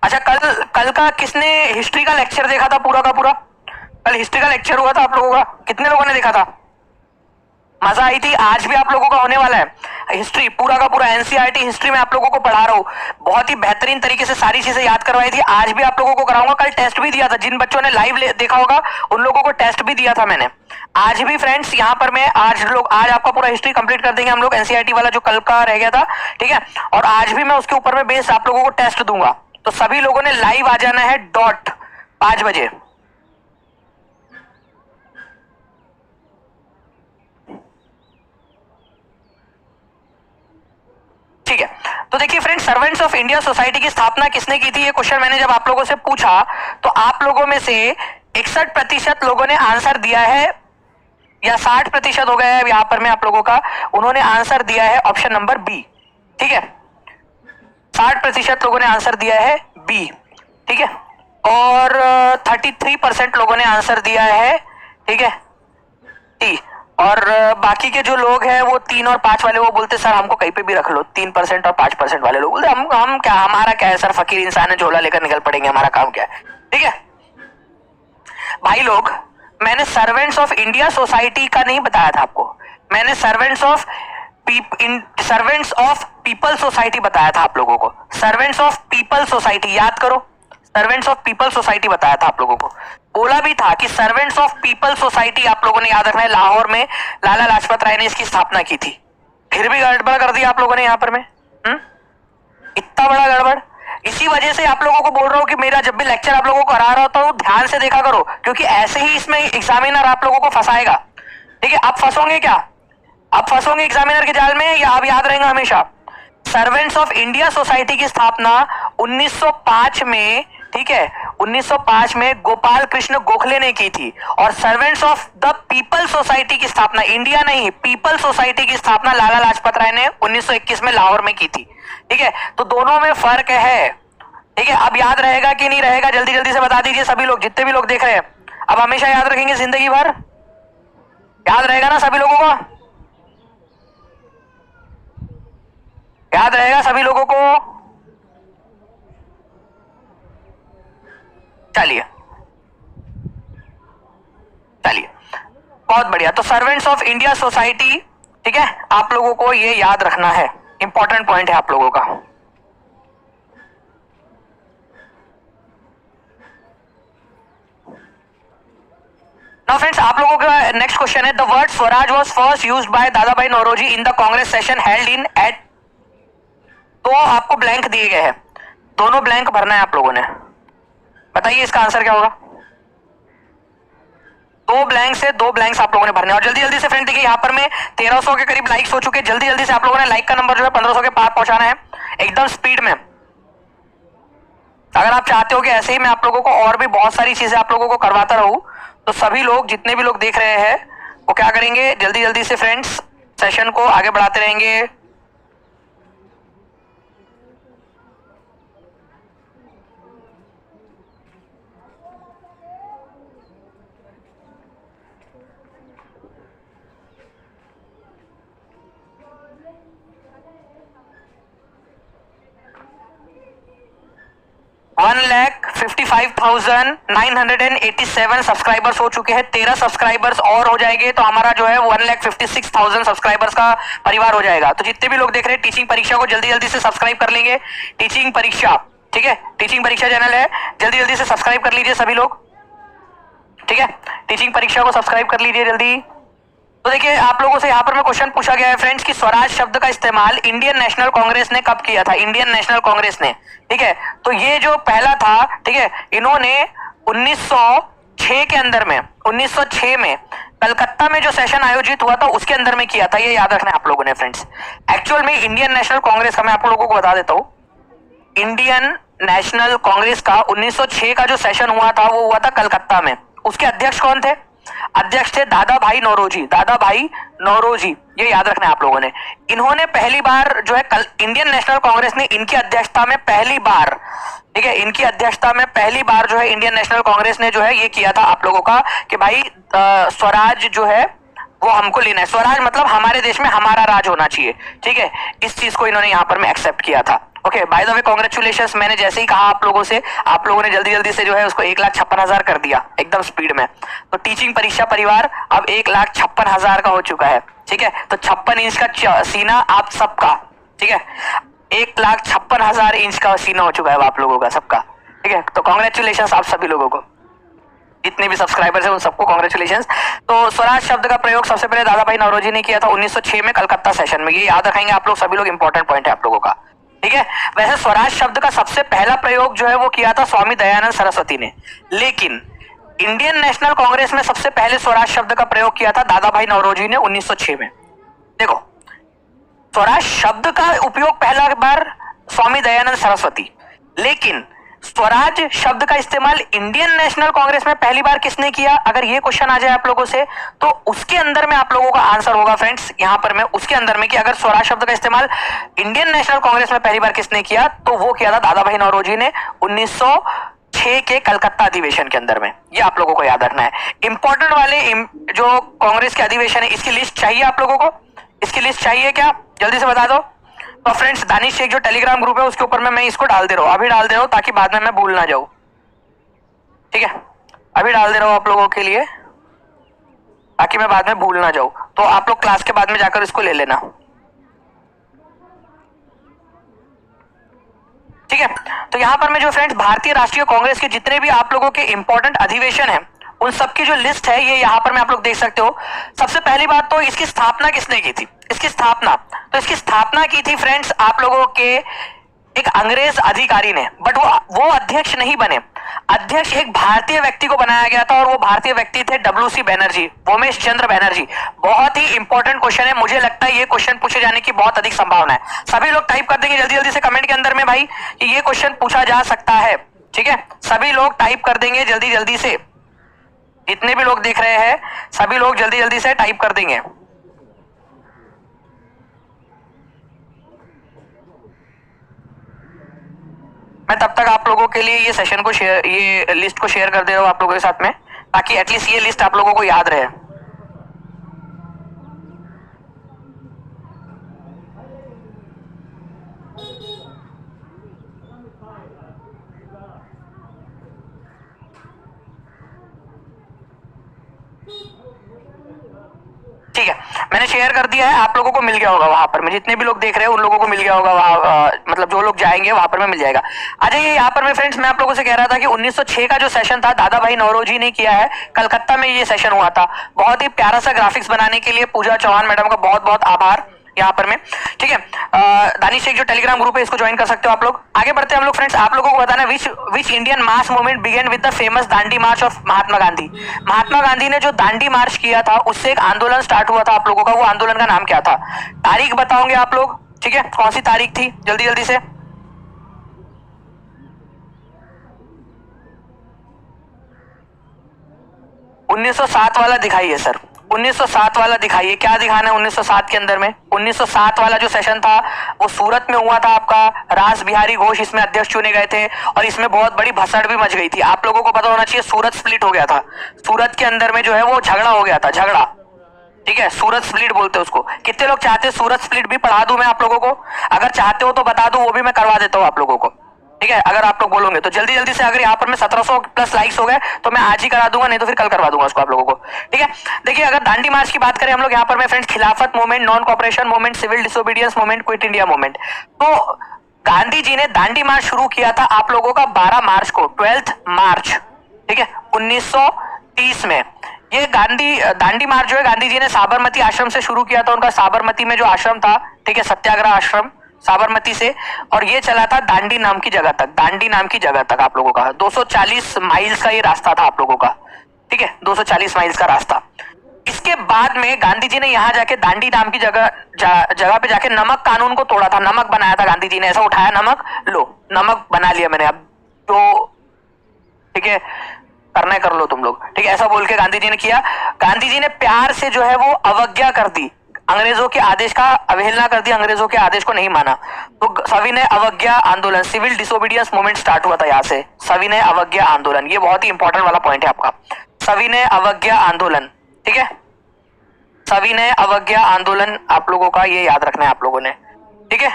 अच्छा, कल का किसने हिस्ट्री का लेक्चर देखा था पूरा का पूरा? कल हिस्ट्री का लेक्चर हुआ था आप लोगों का, कितने लोगों ने देखा था? मजा आई थी? आज भी आप लोगों का होने वाला है हिस्ट्री, पूरा का पूरा एनसीईआरटी हिस्ट्री में आप लोगों को पढ़ा रहा हूँ। बहुत ही बेहतरीन तरीके से सारी चीजें याद करवाई थी, आज भी आप लोगों को कराऊंगा। कल टेस्ट भी दिया था, जिन बच्चों ने लाइव देखा होगा उन लोगों को टेस्ट भी दिया था मैंने। आज भी फ्रेंड्स यहाँ पर मैं आज आपका पूरा हिस्ट्री कंप्लीट कर देंगे हम लोग, एनसीईआरटी वाला जो कल का रह गया था, ठीक है। और आज भी मैं उसके ऊपर में बेस आप लोगों को टेस्ट दूंगा, तो सभी लोगों ने लाइव आ जाना है डॉट 5 बजे। ठीक है, तो देखिए friends, servants of India society की स्थापना किसने की थी? ये क्वेश्चन मैंने जब आप लोगों से पूछा तो आप लोगों में से 61% लोगों ने आंसर दिया है, या 60% हो गया है यहां पर में आप लोगों का, उन्होंने आंसर दिया है ऑप्शन नंबर बी, ठीक है। 60% लोगों ने आंसर दिया है बी, ठीक है। और 33% लोगों ने आंसर दिया है, ठीक है, टी। और बाकी के जो लोग हैं वो 3 और 5 वाले, वो बोलते सर हमको कहीं पे भी रख लो। 3% और 5% वाले लोग बोलते हम क्या, हमारा क्या है सर, फकीर इंसान है, झोला लेकर निकल पड़ेंगे, हमारा काम क्या है, ठीक है। भाई लोग, मैंने सर्वेंट्स ऑफ इंडिया सोसाइटी का नहीं बताया था आपको, मैंने सर्वेंट्स ऑफ पीपल सोसाइटी बताया था आप लोगों को। सर्वेंट्स ऑफ पीपल सोसाइटी याद करो, सर्वेंट्स ऑफ पीपल सोसाइटी बताया था आप लोगों को। बोला भी था कि सर्वेंट्स ऑफ पीपल सोसाइटी आप लोगों ने याद रखना है, लाहौर में लाला लाजपत राय ने इसकी स्थापना की थी। फिर भी गड़बड़ कर दिया आप लोगों ने यहाँ पर में, इतना बड़ा गड़बड़। इसी वजह से आप लोगों को बोल रहा हूँ कि मेरा जब भी लेक्चर आप लोगों को करा रहा होता हूँ ध्यान से देखा करो, क्योंकि ऐसे ही इसमें एग्जामिनर आप लोगों को फंसाएगा, ठीक है। आप फंसोगे क्या? आप फंसोगे एग्जामिनर के जाल में, या आप याद रहेंगे हमेशा? सर्वेंट्स ऑफ इंडिया सोसाइटी की स्थापना 1905 में, ठीक है, 1905 में गोपाल कृष्ण गोखले ने की थी। और servants of the people society की स्थापना, इंडिया नहीं, पीपल सोसाइटी की स्थापना लाला लाजपत राय ने 1921 में लाहौर में की थी, ठीक है। तो दोनों में फर्क है, ठीक है। अब याद रहेगा कि नहीं रहेगा, जल्दी जल्दी से बता दीजिए सभी लोग, जितने भी लोग देख रहे हैं। अब हमेशा याद रखेंगे, जिंदगी भर याद रहेगा ना सभी लोगों को? याद रहेगा सभी लोगों को? चलिए चलिए, बहुत बढ़िया। तो सर्वेंट्स ऑफ इंडिया सोसाइटी, ठीक है, आप लोगों को ये याद रखना है, इंपॉर्टेंट पॉइंट है आप लोगों का। नाउ फ्रेंड्स, आप लोगों का नेक्स्ट क्वेश्चन है, the word swaraj was first used by Dadabhai Naoroji in the Congress session held in at. तो आपको ब्लैंक दिए गए हैं, दोनों ब्लैंक भरना है आप लोगों ने। बताइए इसका आंसर क्या होगा? 2 ब्लैंक से 2 ब्लैंक्स आप लोगों ने भरने। और जल्दी जल्दी से फ्रेंड, देखिए यहाँ पर में 1300 के करीब लाइक्स हो चुके, जल्दी जल्दी से आप लोगों ने लाइक का नंबर जो है 1500 के पार पहुंचाना है, एकदम स्पीड में। अगर आप चाहते हो कि ऐसे ही मैं आप लोगों को और भी बहुत सारी चीजें आप लोगों को करवाता रहूं, तो सभी लोग, जितने भी लोग देख रहे हैं, वो क्या करेंगे, जल्दी जल्दी से फ्रेंड्स सेशन को आगे बढ़ाते रहेंगे। 1,55,987 सब्सक्राइबर्स हो चुके हैं। 13 सब्सक्राइबर्स और हो जाएंगे तो हमारा जो है 1,56,000 सब्सक्राइबर्स का परिवार हो जाएगा। तो जितने भी लोग देख रहे हैं टीचिंग परीक्षा को जल्दी जल्दी से सब्सक्राइब कर लेंगे। टीचिंग परीक्षा, ठीक है, टीचिंग परीक्षा चैनल है, जल्दी जल्दी से सब्सक्राइब कर लीजिए सभी लोग, ठीक है। टीचिंग परीक्षा को सब्सक्राइब कर लीजिए जल्दी। तो देखिए आप लोगों से यहाँ पर मैं क्वेश्चन पूछा गया है फ्रेंड्स कि स्वराज शब्द का इस्तेमाल इंडियन नेशनल कांग्रेस ने कब किया था? इंडियन नेशनल कांग्रेस ने, ठीक है। तो ये जो पहला था, ठीक है, इन्होंने 1906 के अंदर में, 1906 में कलकत्ता में जो सेशन आयोजित हुआ था उसके अंदर में किया था। ये याद रखना है आप लोगों ने फ्रेंड्स। एक्चुअल में इंडियन नेशनल कांग्रेस का मैं आप लोगों को बता देता हूँ, इंडियन नेशनल कांग्रेस का 1906 का जो सेशन हुआ था वो हुआ था कलकत्ता में। उसके अध्यक्ष कौन थे? अध्यक्ष थे दादा भाई नौरोजी, दादा भाई नौरोजी, ये याद रखना है आप लोगों ने। इन्होंने पहली बार जो है इंडियन नेशनल कांग्रेस ने इनकी अध्यक्षता में पहली बार, ठीक है, इनकी अध्यक्षता में पहली बार जो है इंडियन नेशनल कांग्रेस ने जो है ये किया था आप लोगों का कि भाई स्वराज जो है वो हमको लेना है। स्वराज मतलब हमारे देश में हमारा राज होना चाहिए, ठीक है। इस चीज को इन्होंने यहाँ पर में एक्सेप्ट किया था। Okay, by the way congratulations. मैंने जैसे ही कहा आप लोगों से, आप लोगों ने जल्दी जल्दी से जो है उसको 1,56,000 कर दिया एकदम स्पीड में। तो टीचिंग परीक्षा परिवार अब 1,56,000 का हो चुका है, ठीक है। तो 56 इंच का सीना आप सबका, ठीक है, 1,56,000 इंच का सीना हो चुका है आप लोगों का सबका, ठीक है। तो कांग्रेचुलेशंस आप सभी लोगों को, जितने भी सब्सक्राइबर्स हैं उन सबको कांग्रेचुलेशंस। तो स्वराज शब्द का प्रयोग सबसे पहले दादा भाई नौरोजी ने किया था 1906 में कलकत्ता सेशन में। ये याद रखेंगे आप लोग सभी लोग, इंपॉर्टेंट पॉइंट है आप लोगों का, ठीक है। वैसे स्वराज शब्द का सबसे पहला प्रयोग जो है वो किया था स्वामी दयानंद सरस्वती ने, लेकिन इंडियन नेशनल कांग्रेस में सबसे पहले स्वराज शब्द का प्रयोग किया था दादा भाई नौरोजी ने 1906 में। देखो, स्वराज शब्द का उपयोग पहला बार स्वामी दयानंद सरस्वती, लेकिन स्वराज शब्द का इस्तेमाल इंडियन नेशनल कांग्रेस में पहली बार किसने किया? अगर ये क्वेश्चन आ जाए आप लोगों से तो उसके अंदर में आप लोगों का आंसर होगा फ्रेंड्स यहां पर मैं उसके अंदर में कि अगर स्वराज शब्द का इस्तेमाल इंडियन नेशनल कांग्रेस में पहली बार किसने किया तो वो किया था दादा भाई नौरोजी ने 1906 के कलकत्ता अधिवेशन के अंदर में। ये आप लोगों को याद रखना है। इंपॉर्टेंट वाले जो कांग्रेस के अधिवेशन है इसकी लिस्ट चाहिए आप लोगों को? इसकी लिस्ट चाहिए क्या? जल्दी से बता दो। तो फ्रेंड्स दानिश शेख जो टेलीग्राम ग्रुप है उसके ऊपर मैं इसको डाल दे रहा हूँ, अभी डाल दे रहा हूँ ताकि बाद में मैं भूल ना जाऊँ, ठीक है। अभी डाल दे रहा हूँ आप लोगों के लिए ताकि मैं बाद में भूल ना जाऊँ। तो आप लोग क्लास के बाद में जाकर इसको ले लेना, ठीक है। तो यहाँ पर मैं जो फ्रेंड्स भारतीय राष्ट्रीय कांग्रेस के जितने भी आप लोगों के इंपॉर्टेंट अधिवेशन है उन सबकी जो लिस्ट है ये यहाँ पर मैं आप लोग देख सकते हो। सबसे पहली बात तो इसकी स्थापना किसने की थी? इसकी स्थापना की थी फ्रेंड्स आप लोगों के एक अंग्रेज अधिकारी ने, बट वो अध्यक्ष नहीं बने। अध्यक्ष एक भारतीय व्यक्ति को बनाया गया था और वो भारतीय व्यक्ति थे WC बैनर्जी, वोमेश चंद्र बैनर्जी। बहुत ही इंपॉर्टेंट क्वेश्चन है, मुझे लगता है ये क्वेश्चन पूछे जाने की बहुत अधिक संभावना है। सभी लोग टाइप कर देंगे जल्दी जल्दी से कमेंट के अंदर में भाई कि ये क्वेश्चन पूछा जा सकता है, ठीक है। सभी लोग टाइप कर देंगे जल्दी जल्दी से, जितने भी लोग देख रहे हैं सभी लोग जल्दी जल्दी से टाइप कर देंगे। मैं तब तक आप लोगों के लिए ये सेशन को शेयर, ये लिस्ट को शेयर कर दे रहा हूं आप लोगों के साथ में ताकि एटलीस्ट ये लिस्ट आप लोगों को याद रहे। ठीक है, मैंने शेयर कर दिया है, आप लोगों को मिल गया होगा वहां पर। मैं जितने भी लोग देख रहे हैं उन लोगों को मिल गया होगा वहां, मतलब जो लोग जाएंगे वहां पर में मिल जाएगा। अच्छा, ये यहाँ पर मैं फ्रेंड्स मैं आप लोगों से कह रहा था कि 1906 का जो सेशन था दादा भाई नौरोजी ने किया है, कलकत्ता में ये सेशन हुआ था। बहुत ही प्यारा सा ग्राफिक्स बनाने के लिए पूजा चौहान मैडम का बहुत बहुत आभार यहाँ पर में, ठीक है। दानिश शेख जो टेलीग्राम ग्रुप है इसको ज्वाइन कर सकते हो आप लोग। आगे बढ़ते हैं हम लोग फ्रेंड्स, आप लोगों को बताना which Indian mass movement began with the famous Dandi march of Mahatma Gandhi. Mahatma Gandhi ने जो दांडी मार्च किया था उससे एक आंदोलन स्टार्ट हुआ था आप लोगों का, वो आंदोलन का नाम क्या था? तारीख बताओगे आप लोग, ठीक है, कौन सी तारीख थी? जल्दी जल्दी से। (1907) वाला दिखाइए सर, 1907 वाला दिखाइए। क्या दिखाना है 1907 के अंदर में? 1907 वाला जो सेशन था वो सूरत में हुआ था आपका। रास बिहारी घोष इसमें अध्यक्ष चुने गए थे और इसमें बहुत बड़ी भसड़ भी मच गई थी। आप लोगों को पता होना चाहिए सूरत स्प्लिट हो गया था। सूरत के अंदर में जो है वो झगड़ा हो गया था, झगड़ा, ठीक है। सूरत स्प्लिट बोलते हैं उसको। कितने लोग चाहते हैं सूरत स्प्लिट भी पढ़ा दूं मैं आप लोगों को? अगर चाहते हो तो बता दो, वो भी मैं करवा देता हूं आप लोगों को। ठीक है, अगर आप लोग बोलोगे तो जल्दी जल्दी से। अगर यहाँ पर मैं 1700 प्लस लाइक्स हो गए तो मैं आज ही करा दूंगा, नहीं तो फिर कल करवा दूंगा उसको आप लोगों को। ठीक है, देखिए अगर दांडी मार्च की बात करें हम लोग यहाँ पर में friends, Khilafat movement, non cooperation movement, civil disobedience movement, quit India movement. तो गांधी जी ने दांडी मार्च शुरू किया था आप लोगों का 12 मार्च को, 12 मार्च, ठीक है, 1930 में। ये दांडी मार्च जो है गांधी जी ने साबरमती आश्रम से शुरू किया था। उनका साबरमती में जो आश्रम था, ठीक है, सत्याग्रह आश्रम साबरमती से, और ये चला था दांडी नाम की जगह तक, दांडी नाम की जगह तक आप लोगों का 240 माइल्स का ये रास्ता था आप लोगों का। ठीक है, 240 माइल्स का रास्ता। इसके बाद में गांधी जी ने यहाँ जाके दांडी नाम की जगह पे जाके नमक कानून को तोड़ा था, नमक बनाया था गांधी जी ने। ऐसा उठाया नमक, लो नमक बना लिया मैंने, अब तो ठीक है करना कर लो तुम लोग, ठीक है, ऐसा बोल के गांधी जी ने किया। गांधी जी ने प्यार से जो है वो अवज्ञा कर दी, अंग्रेजों के आदेश का अवहेलना कर दी, अंग्रेजों के आदेश को नहीं माना। तो सविनय अवज्ञा आंदोलन, सिविल डिसोबीडियंस मूवमेंट स्टार्ट हुआ था यहाँ से, सविनय अवज्ञा आंदोलन। ये बहुत ही इंपॉर्टेंट वाला पॉइंट है आपका, सविनय अवज्ञा आंदोलन। ठीक है, सविनय अवज्ञा आंदोलन आप लोगों का ये याद रखना है आप लोगों ने। ठीक है,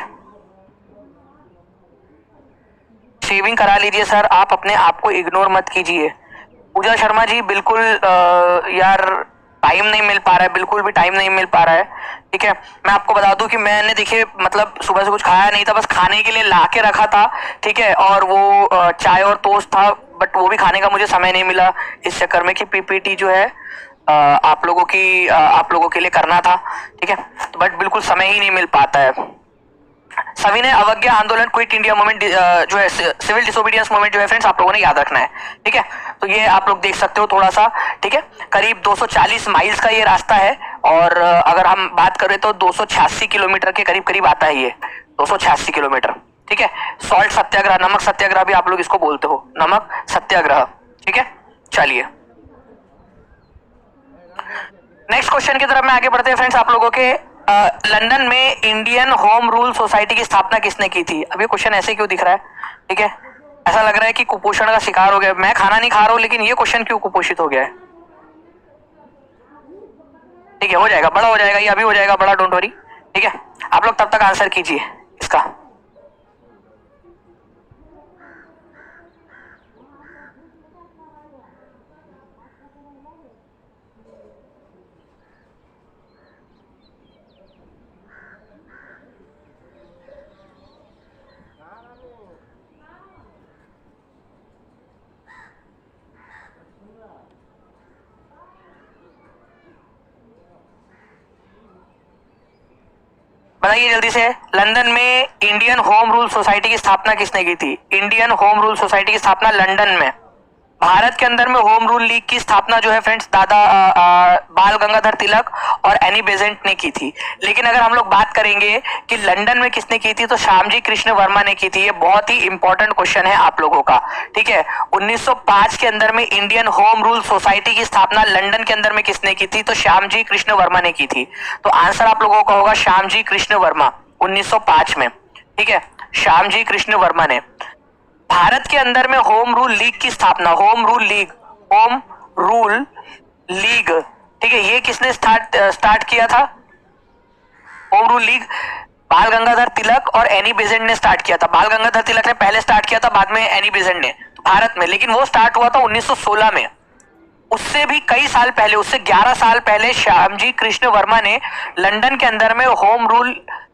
शेविंग करा लीजिए सर, आप अपने आप को इग्नोर मत कीजिए। पूजा शर्मा जी बिल्कुल यार टाइम नहीं मिल पा रहा है, बिल्कुल भी टाइम नहीं मिल पा रहा है। ठीक है, मैं आपको बता दूं कि मैंने देखिए मतलब सुबह से कुछ खाया नहीं था, बस खाने के लिए ला के रखा था। ठीक है, और वो चाय और टोस्ट था, बट वो भी खाने का मुझे समय नहीं मिला इस चक्कर में कि पीपीटी जो है आप लोगों के लिए करना था। ठीक है, बट बिल्कुल समय ही नहीं मिल पाता है। सविनय अवज्ञा आंदोलन, क्विट इंडिया मूवमेंट जो है, सिविल डिसोबीडियंस मूवमेंट जो है फ्रेंड्स आप लोगों ने याद रखना है। ठीक है, तो ये आप लोग देख सकते हो थोड़ा सा। ठीक है, करीब 240 माइल्स का ये रास्ता है, और अगर हम बात करें तो 286 किलोमीटर के करीब करीब आता है ये, 286 किलोमीटर। ठीक है, सॉल्ट सत्याग्रह, नमक सत्याग्रह भी आप लोग इसको बोलते हो, नमक सत्याग्रह। ठीक है, चलिए नेक्स्ट क्वेश्चन की तरफ में आगे बढ़ते हैं फ्रेंड्स। आप लोगों के लंदन में इंडियन होम रूल सोसाइटी की स्थापना किसने की थी? अब ये क्वेश्चन ऐसे क्यों दिख रहा है? ठीक है, ऐसा लग रहा है कि कुपोषण का शिकार हो गया। मैं खाना नहीं खा रहा हूं, लेकिन ये क्वेश्चन क्यों कुपोषित हो गया है? ठीक है, हो जाएगा, बड़ा हो जाएगा, ये अभी हो जाएगा बड़ा, डोंट वरी। ठीक है, आप लोग तब तक आंसर कीजिए इसका। बताइए जल्दी से, लंदन में इंडियन होम रूल सोसाइटी की स्थापना किसने की थी? इंडियन होम रूल सोसाइटी की स्थापना लंदन में। भारत के अंदर में होम रूल लीग की स्थापना जो है फ्रेंड्स दादा बाल गंगाधर तिलक और एनी बेजेंट ने की थी। लेकिन अगर हम लोग बात करेंगे कि लंदन में किसने की थी, तो श्यामजी कृष्ण वर्मा ने की थी। ये बहुत ही इंपॉर्टेंट क्वेश्चन है आप लोगों का। ठीक है, 1905 के अंदर में इंडियन होम रूल सोसाइटी की स्थापना लंदन के अंदर में किसने की थी? तो श्यामजी कृष्ण वर्मा ने की थी। तो आंसर आप लोगों का होगा श्यामजी कृष्ण वर्मा, 1905 में। ठीक है, श्यामजी कृष्ण वर्मा ने। भारत के अंदर में होम रूल लीग की स्थापना, होम रूल लीग, ठीक है, ये किसने स्टार्ट किया था? होम रूल लीग बाल गंगाधर तिलक और एनी बेजेंट ने स्टार्ट किया था। बाल गंगाधर तिलक ने पहले स्टार्ट किया था, बाद में एनी बेजेंट ने भारत में, लेकिन वो स्टार्ट हुआ था 1916 में। उससे भी कई साल पहले, उससे 11 साल पहले श्यामजी कृष्ण वर्मा ने लंदन के अंदर में होम रूल,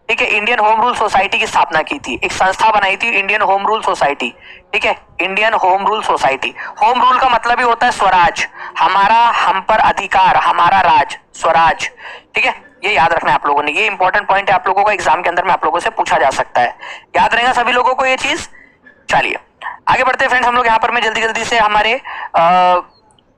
ठीक है, इंडियन होम रूल सोसाइटी की स्थापना की थी। एक संस्था बनाई थी इंडियन होम रूल सोसाइटी। ठीक है, Indian home rule society. Home rule का मतलब ही होता है स्वराज, हमारा, हम पर अधिकार, हमारा राज, स्वराज। ठीक है, ये याद रखना है आप लोगों ने, ये इंपॉर्टेंट पॉइंट है आप लोगों का, एग्जाम के अंदर में आप लोगों से पूछा जा सकता है। याद रहेगा सभी लोगों को ये चीज। चलिए आगे बढ़ते हैं फ्रेंड्स, हम लोग यहाँ पर में जल्दी जल्दी से हमारे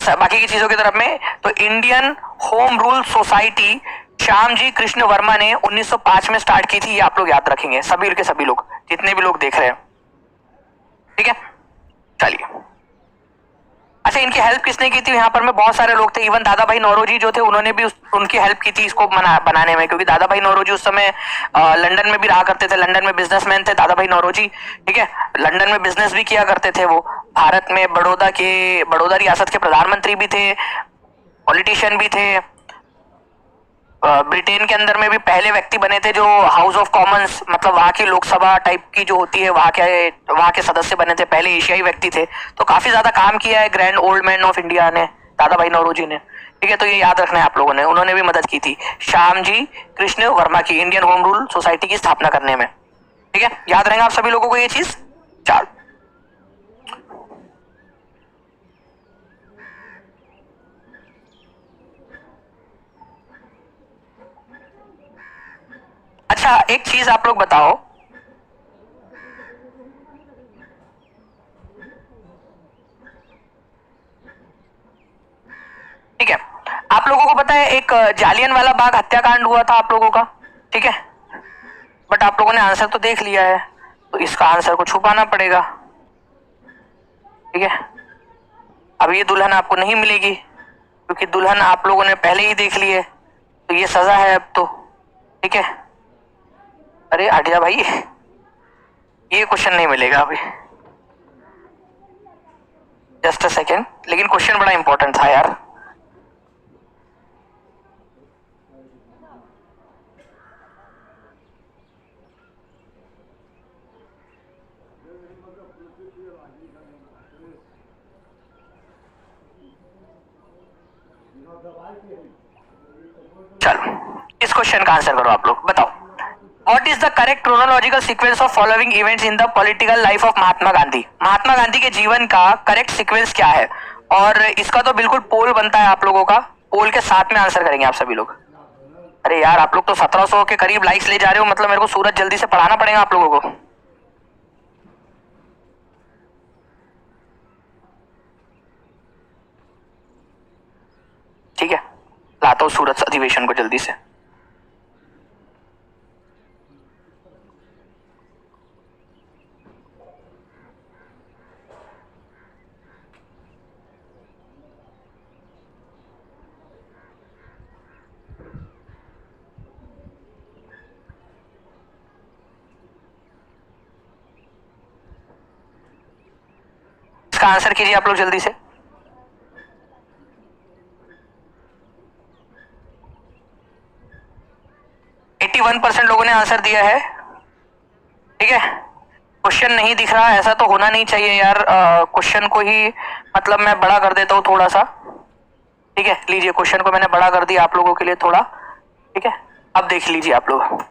बाकी की चीजों की तरफ में। तो Indian home rule society Shyamji Krishna Verma ने 1905 में स्टार्ट की थी, ये आप लोग याद रखेंगे सभी के सभी लोग, जितने भी लोग देख रहे हैं। ठीक है, चलिए। अच्छा, इनकी हेल्प किसने की थी? यहाँ पर में बहुत सारे लोग थे, इवन दादा भाई नौरोजी जो थे उन्होंने भी उनकी हेल्प की थी इसको बनाने में, क्योंकि दादा भाई नौरोजी उस समय लंदन में भी रहा करते थे, लंदन में बिजनेसमैन थे दादा भाई नौरोजी। ठीक है, लंदन में बिजनेस भी किया करते थे वो। भारत में बड़ौदा रियासत के प्रधानमंत्री भी थे, पॉलिटिशियन भी थे, ब्रिटेन के अंदर में भी पहले व्यक्ति बने थे जो हाउस ऑफ कॉमन्स, मतलब वहाँ की लोकसभा टाइप की जो होती है, वहाँ के सदस्य बने थे, पहले एशियाई व्यक्ति थे। तो काफी ज्यादा काम किया है grand old man of India ने, दादा भाई नौरोजी ने। ठीक है, तो ये याद रखना है आप लोगों ने, उन्होंने भी मदद की थी श्यामजी कृष्ण वर्मा की इंडियन होम रूल सोसाइटी की स्थापना करने में। ठीक है, याद रहेगा आप सभी लोगों को ये चीज। चार, अच्छा एक चीज आप लोग बताओ, ठीक है, आप लोगों को पता है एक जालियनवाला बाग हत्याकांड हुआ था आप लोगों का, ठीक है, बट आप लोगों ने आंसर तो देख लिया है, तो इसका आंसर को छुपाना पड़ेगा। ठीक है, अब ये दुल्हन आपको नहीं मिलेगी क्योंकि दुल्हन आप लोगों ने पहले ही देख ली है, तो ये सजा है अब तो। ठीक है, अरे हट जा भाई, ये क्वेश्चन नहीं मिलेगा अभी, जस्ट अ सेकेंड, लेकिन क्वेश्चन बड़ा इंपॉर्टेंट था यार। चलो इस क्वेश्चन का आंसर करो आप लोग, बताओ what is the correct chronological sequence of following events in the political life of Mahatma Gandhi. Mahatma Gandhi के जीवन का करेक्ट सीक्वेंस क्या है? और इसका तो बिल्कुल पोल बनता है आप लोगों का, पोल के साथ में आंसर करेंगे आप सभी लोग। अरे यार आप लोग तो 1700 के करीब लाइक्स ले जा रहे हो, मतलब मेरे को सूरज जल्दी से पढ़ाना पड़ेगा आप लोगों को। ठीक है, लाता हूं सूरज अधिवेशन को जल्दी से। इसका आंसर कीजिए आप लोग जल्दी से। %81 लोगों ने आंसर दिया है। ठीक है, क्वेश्चन नहीं दिख रहा, ऐसा तो होना नहीं चाहिए यार, क्वेश्चन को ही मतलब मैं बड़ा कर देता हूँ थोड़ा सा। ठीक है, लीजिए क्वेश्चन को मैंने बड़ा कर दिया आप लोगों के लिए थोड़ा। ठीक है, अब देख लीजिए आप लोग।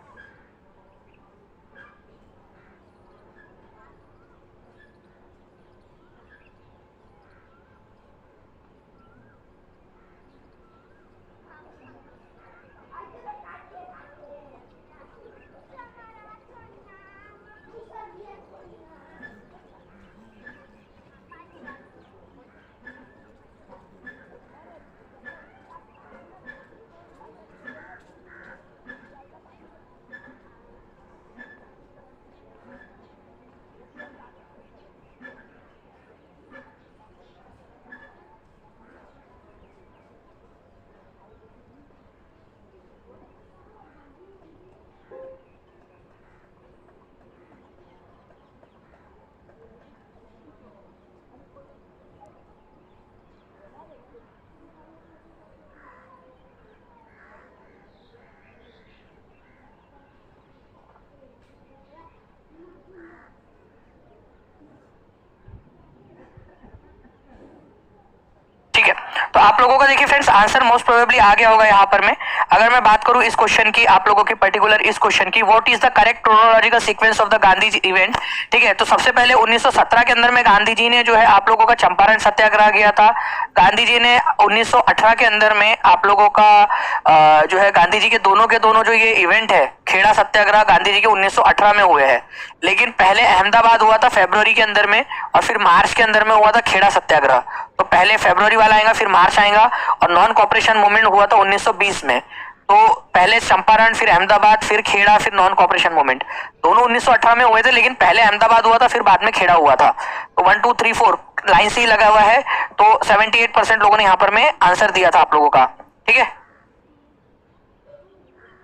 ठीक है, तो आप लोगों का देखिए फ्रेंड्स आंसर मोस्ट प्रोबेबली आ गया होगा यहाँ पर में। अगर मैं बात करूं इस क्वेश्चन की, आप लोगों की पर्टिकुलर इस क्वेश्चन की, what is the correct chronological sequence of the Gandhi event. ठीक है, तो सबसे पहले 1917 के अंदर में गांधी जी ने जो है आप लोगों का चंपारण सत्याग्रह किया था। गांधी जी ने 1918 के अंदर में आप लोगों का जो है गांधी जी के दोनों जो ये इवेंट है, खेड़ा सत्याग्रह गांधी जी के 1918 में हुए हैं, लेकिन पहले अहमदाबाद हुआ था फरवरी के अंदर में, और फिर मार्च के अंदर में हुआ था खेड़ा सत्याग्रह। तो पहले फरवरी वाला आएगा, फिर मार्च आएगा, और नॉन कॉपरेशन मूवमेंट हुआ था 1920 में। तो पहले चंपारण, फिर अहमदाबाद, फिर खेड़ा, फिर नॉन कॉपरेशन मूवमेंट, दोनों 1918 में हुए थे, लेकिन पहले अहमदाबाद हुआ था, फिर बाद में खेड़ा हुआ था। तो 1 2 3 4 लाइन से ही लगा हुआ है, तो 78% लोगों ने यहाँ पर में आंसर दिया था आप लोगों का। ठीक है,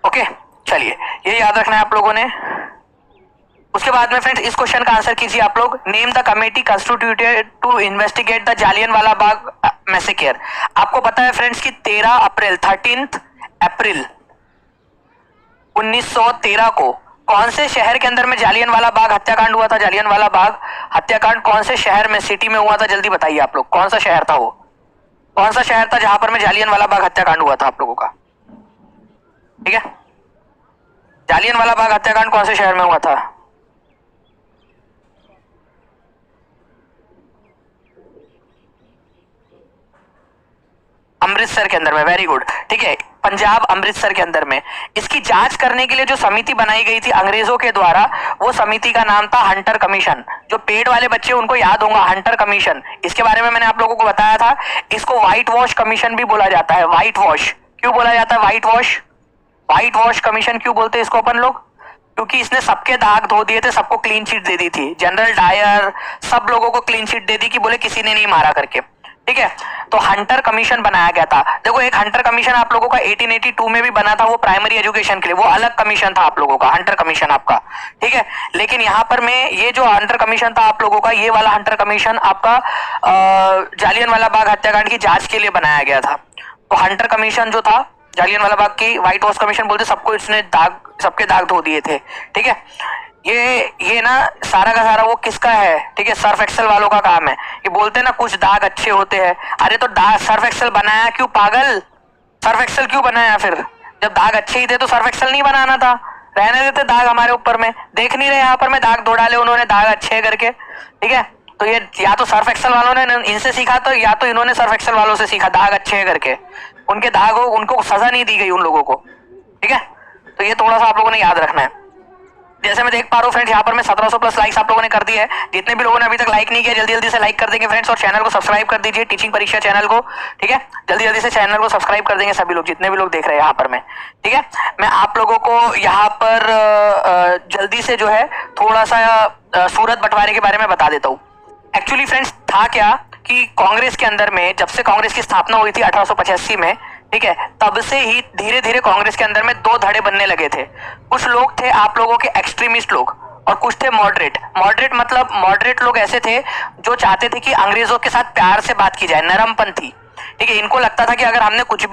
ओके, चलिए ये याद रखना है आप लोगों ने। उसके बाद में फ्रेंड्स इस क्वेश्चन का आंसर कीजिए आप लोग, name the committee constituted to investigate the Jallianwala Bagh massacre. आपको पता है फ्रेंड्स कि 13 अप्रैल 1913 को कौन से शहर के अंदर में जालियनवाला बाग हत्याकांड हुआ था? जालियनवाला बाग हत्याकांड कौन से शहर में, सिटी में हुआ था? जल्दी बताइए आप लोग, कौन सा शहर था वो? कौन सा शहर था जहां पर में जालियनवाला बाग हत्याकांड हुआ था आप लोगों का? ठीक है, जालियनवाला बाग हत्याकांड कौन से शहर में हुआ था? अमृतसर के अंदर में। वेरी गुड, ठीक है, पंजाब अमृतसर के अंदर में। इसकी जांच करने के लिए जो समिति बनाई गई थी अंग्रेजों के द्वारा, वो समिति का नाम था हंटर कमीशन। जो पेड वाले बच्चे उनको याद होगा हंटर कमीशन, इसके बारे में मैंने आप लोगों को बताया था। इसको व्हाइट वॉश कमीशन भी बोला जाता है। व्हाइट वॉश क्यों बोला जाता है? White wash, white wash commission क्यों बोलते हैं इसको अपन लोग? क्योंकि इसने सबके दाग धो दिए थे, सबको क्लीन चिट दे दी थी। जनरल डायर सब लोगों को क्लीन चिट दे दी कि बोले किसी ने नहीं मारा करके। ठीक है, तो हंटर कमीशन बनाया गया था। देखो, एक हंटर कमीशन आप लोगों का 1882 में भी बना था, वो प्राइमरी एजुकेशन के लिए, वो अलग कमीशन था आप लोगों का, हंटर कमीशन आपका। ठीक है, लेकिन यहाँ पर में ये जो हंटर कमीशन था आप लोगों का, ये वाला हंटर कमीशन आपका जालियनवाला बाग हत्याकांड की जांच के लिए बनाया गया था। तो हंटर कमीशन जो था जालियनवाला बाग की, व्हाइट वॉश कमीशन बोलते, सबको इसने दाग, सबके दाग धो दिए थे। ठीक है, ये ना सारा का सारा वो किसका है? ठीक है, सर्फ एक्सेल वालों का काम है। ये बोलते हैं ना कुछ दाग अच्छे होते हैं। अरे तो दाग सर्फ एक्सेल बनाया क्यों पागल? सर्फ एक्सेल क्यों बनाया फिर? जब दाग अच्छे ही थे तो सर्फ एक्सेल नहीं बनाना था, रहने देते दाग हमारे ऊपर में। देख नहीं रहे यहाँ पर में दाग धो डाले उन्होंने, दाग अच्छे करके। ठीक है, तो ये या तो सर्फ एक्सेल वालों ने इनसे सीखा, तो या तो इन्होंने सर्फ एक्सेल वालों से सीखा दाग अच्छे करके। उनके दाग हो, उनको सजा नहीं दी गई उन लोगों को। ठीक है, तो ये थोड़ा सा आप लोगों ने याद रखना है। जैसे मैं देख पा रहा हूँ फ्रेंड्स, यहाँ पर मैं 1700 प्लस लाइक्स आप लोगों ने कर दिए है। जितने भी लोगों ने अभी तक लाइक नहीं किया जल्दी जल्दी से लाइक कर देंगे फ्रेंड्स, और चैनल को सब्सक्राइब कर दीजिए, टीचिंग परीक्षा चैनल को। ठीक है, जल्दी जल्दी से चैनल को सब्सक्राइब कर देंगे सभी लोग, जितने भी लोग देख रहे हैं यहाँ पर में। ठीक है, मैं आप लोगों को यहाँ पर जल्दी से जो है थोड़ा सा सूरत बंटवारे के बारे में बता देता हूँ। एक्चुअली फ्रेंड्स था क्या कि कांग्रेस के अंदर में, जब से कांग्रेस की स्थापना हुई थी 1885 में, ठीक है, तब से ही धीरे धीरे कांग्रेस के अंदर में दो धड़े बनने लगे थे। कुछ लोग थे आप लोगों के एक्सट्रीमिस्ट लोग, और कुछ थे मॉडरेट। मॉडरेट मतलब मॉडरेट लोग ऐसे थे जो चाहते थे कि अंग्रेजों के साथ प्यार से बात की जाए, नरमपंथी। ठीक है, इनको लगता था कि अगर हमने कुछ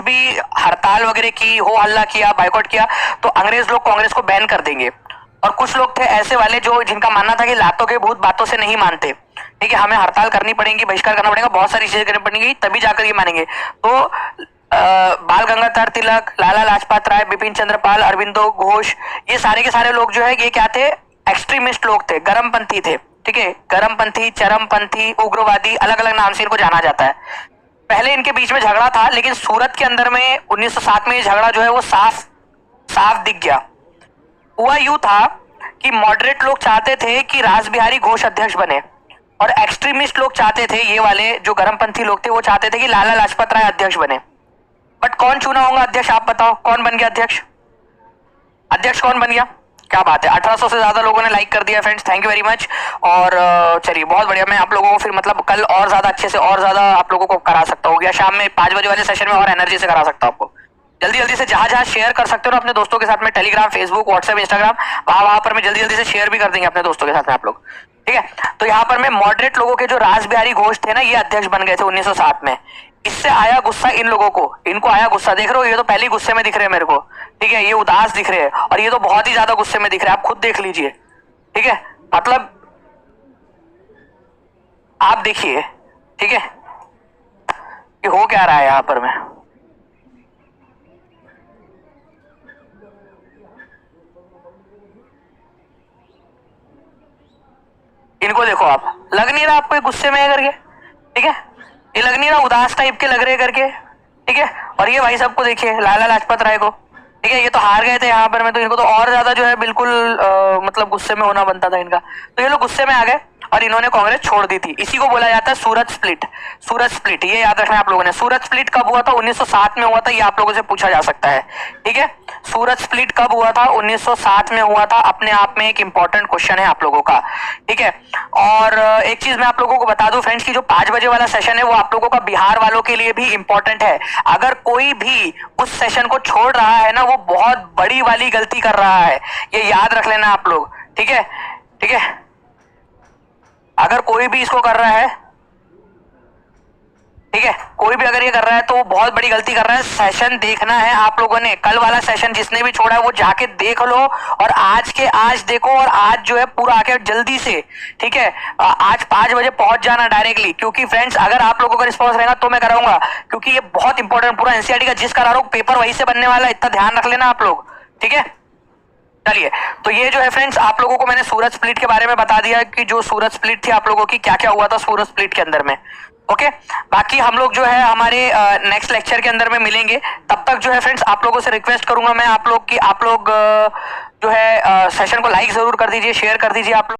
भी हड़ताल वगैरह की, हो हल्ला किया, बाइकआउट किया, तो अंग्रेज लोग कांग्रेस को बैन कर देंगे। और कुछ लोग थे ऐसे वाले जो जिनका मानना था कि लातों के भूत बातों से नहीं मानते। ठीक है, हमें हड़ताल करनी पड़ेगी, बहिष्कार करना पड़ेगा, बहुत सारी चीजें करनी पड़ेंगी, तभी जाकर ये मानेंगे। तो बाल गंगाधर तिलक, लाला लाजपत राय, बिपिन चंद्र पाल, अरविंदो घोष, ये सारे के सारे लोग जो है ये क्या थे? एक्सट्रीमिस्ट लोग थे, गर्मपंथी थे। ठीक है, गर्मपंथी, चरमपंथी, उग्रवादी, अलग अलग नाम से इनको जाना जाता है। पहले इनके बीच में झगड़ा था, लेकिन सूरत के अंदर में 1907 में ये झगड़ा जो है वो साफ साफ दिख गया। हुआ यूं था कि मॉडरेट लोग चाहते थे कि रासबिहारी घोष अध्यक्ष बने, और एक्सट्रीमिस्ट लोग चाहते थे, ये वाले जो गर्मपंथी लोग थे वो चाहते थे कि लाला लाजपत राय अध्यक्ष बने। बट कौन चुना होगा अध्यक्ष? आप बताओ, कौन बन गया अध्यक्ष? अध्यक्ष कौन बन गया? क्या बात है, 1800 से ज्यादा लोगों ने लाइक कर दिया friends, thank you very much. और चलिए बहुत बढ़िया, मैं आप लोगों को फिर मतलब कल और ज्यादा अच्छे से और ज्यादा आप लोगों को करा सकता हूँ, या शाम में 5 बजे वाले सेशन में और एनर्जी से करा सकता हूँ आपको। जल्दी जल्दी से जहां जहां शेयर कर सकते हो ना अपने दोस्तों के साथ में, टेलीग्राम, फेसबुक, व्हाट्सएप, इंस्टाग्राम, वहां पर मैं जल्दी जल्दी से शेयर भी कर देंगे अपने दोस्तों के साथ में आप लोग। ठीक है, तो यहाँ पर मैं मॉडरेट लोगों के जो रासबिहारी घोष थे ना, ये अध्यक्ष बन गए थे 1907 में। इससे आया गुस्सा इन लोगों को, इनको आया गुस्सा। देख रहे हो, ये तो पहले ही गुस्से में दिख रहे हैं मेरे को। ठीक है, ये उदास दिख रहे हैं, और ये तो बहुत ही ज्यादा गुस्से में दिख रहे हैं, आप खुद देख लीजिए। ठीक है, मतलब आप देखिए, ठीक है, ये हो क्या रहा है यहाँ पर में। इनको देखो आप, लग नहीं रहा आपको गुस्से में है करके? ठीक है, ये लग नहीं रहा उदास टाइप के लग रहे करके? ठीक है, और ये भाई साहब को देखिए, लाला लाजपत राय को। ठीक है, ये तो हार गए थे यहाँ पर में, तो इनको तो और ज्यादा जो है बिल्कुल मतलब गुस्से में होना बनता था इनका। तो ये लोग गुस्से में आ गए और इन्होंने कांग्रेस छोड़ दी थी। इसी को बोला जाता है सूरत स्प्लिट। सूरत स्प्लिट, ये याद रखना है आप लोगों ने। सूरत स्प्लिट कब हुआ था? 1907 में हुआ था, ये आप लोगों से पूछा जा सकता है। ठीक है, सूरत स्प्लिट कब हुआ था? 1907 में हुआ था। अपने आप में एक इंपॉर्टेंट क्वेश्चन है आप लोगों का। ठीक है, और एक चीज मैं आप लोगों को बता दूं फ्रेंड्स की जो 5 बजे वाला सेशन है वो आप लोगों का बिहार वालों के लिए भी इंपॉर्टेंट है। अगर कोई भी उस सेशन को छोड़ रहा है ना, वो बहुत बड़ी वाली गलती कर रहा है, ये याद रख लेना आप लोग। ठीक है, ठीक है, अगर कोई भी इसको कर रहा है, ठीक है, कोई भी अगर ये कर रहा है तो वो बहुत बड़ी गलती कर रहा है। सेशन देखना है आप लोगों ने, कल वाला सेशन जिसने भी छोड़ा है वो जाके देख लो, और आज के आज देखो, और आज जो है पूरा आके जल्दी से, ठीक है, आज 5 बजे पहुंच जाना डायरेक्टली, क्योंकि फ्रेंड्स अगर आप लोगों का रिस्पॉन्स रहेगा तो मैं कराऊंगा, क्योंकि ये बहुत इंपॉर्टेंट, पूरा एनसीईआरटी का जिस करा रहा हूं पेपर वहीं से बनने वाला है, इतना ध्यान रख लेना आप लोग, ठीक है। चलिए, तो ये जो है फ्रेंड्स आप लोगों को मैंने सूरज स्प्लिट के बारे में बता दिया कि जो सूरज स्प्लिट थी आप लोगों की, क्या क्या हुआ था सूरज स्प्लिट के अंदर में। ओके, बाकी हम लोग जो है हमारे नेक्स्ट लेक्चर के अंदर में मिलेंगे। तब तक जो है फ्रेंड्स आप लोगों से रिक्वेस्ट करूंगा मैं आप लोग जो है सेशन को लाइक जरूर कर दीजिए, शेयर कर दीजिए आप लोग।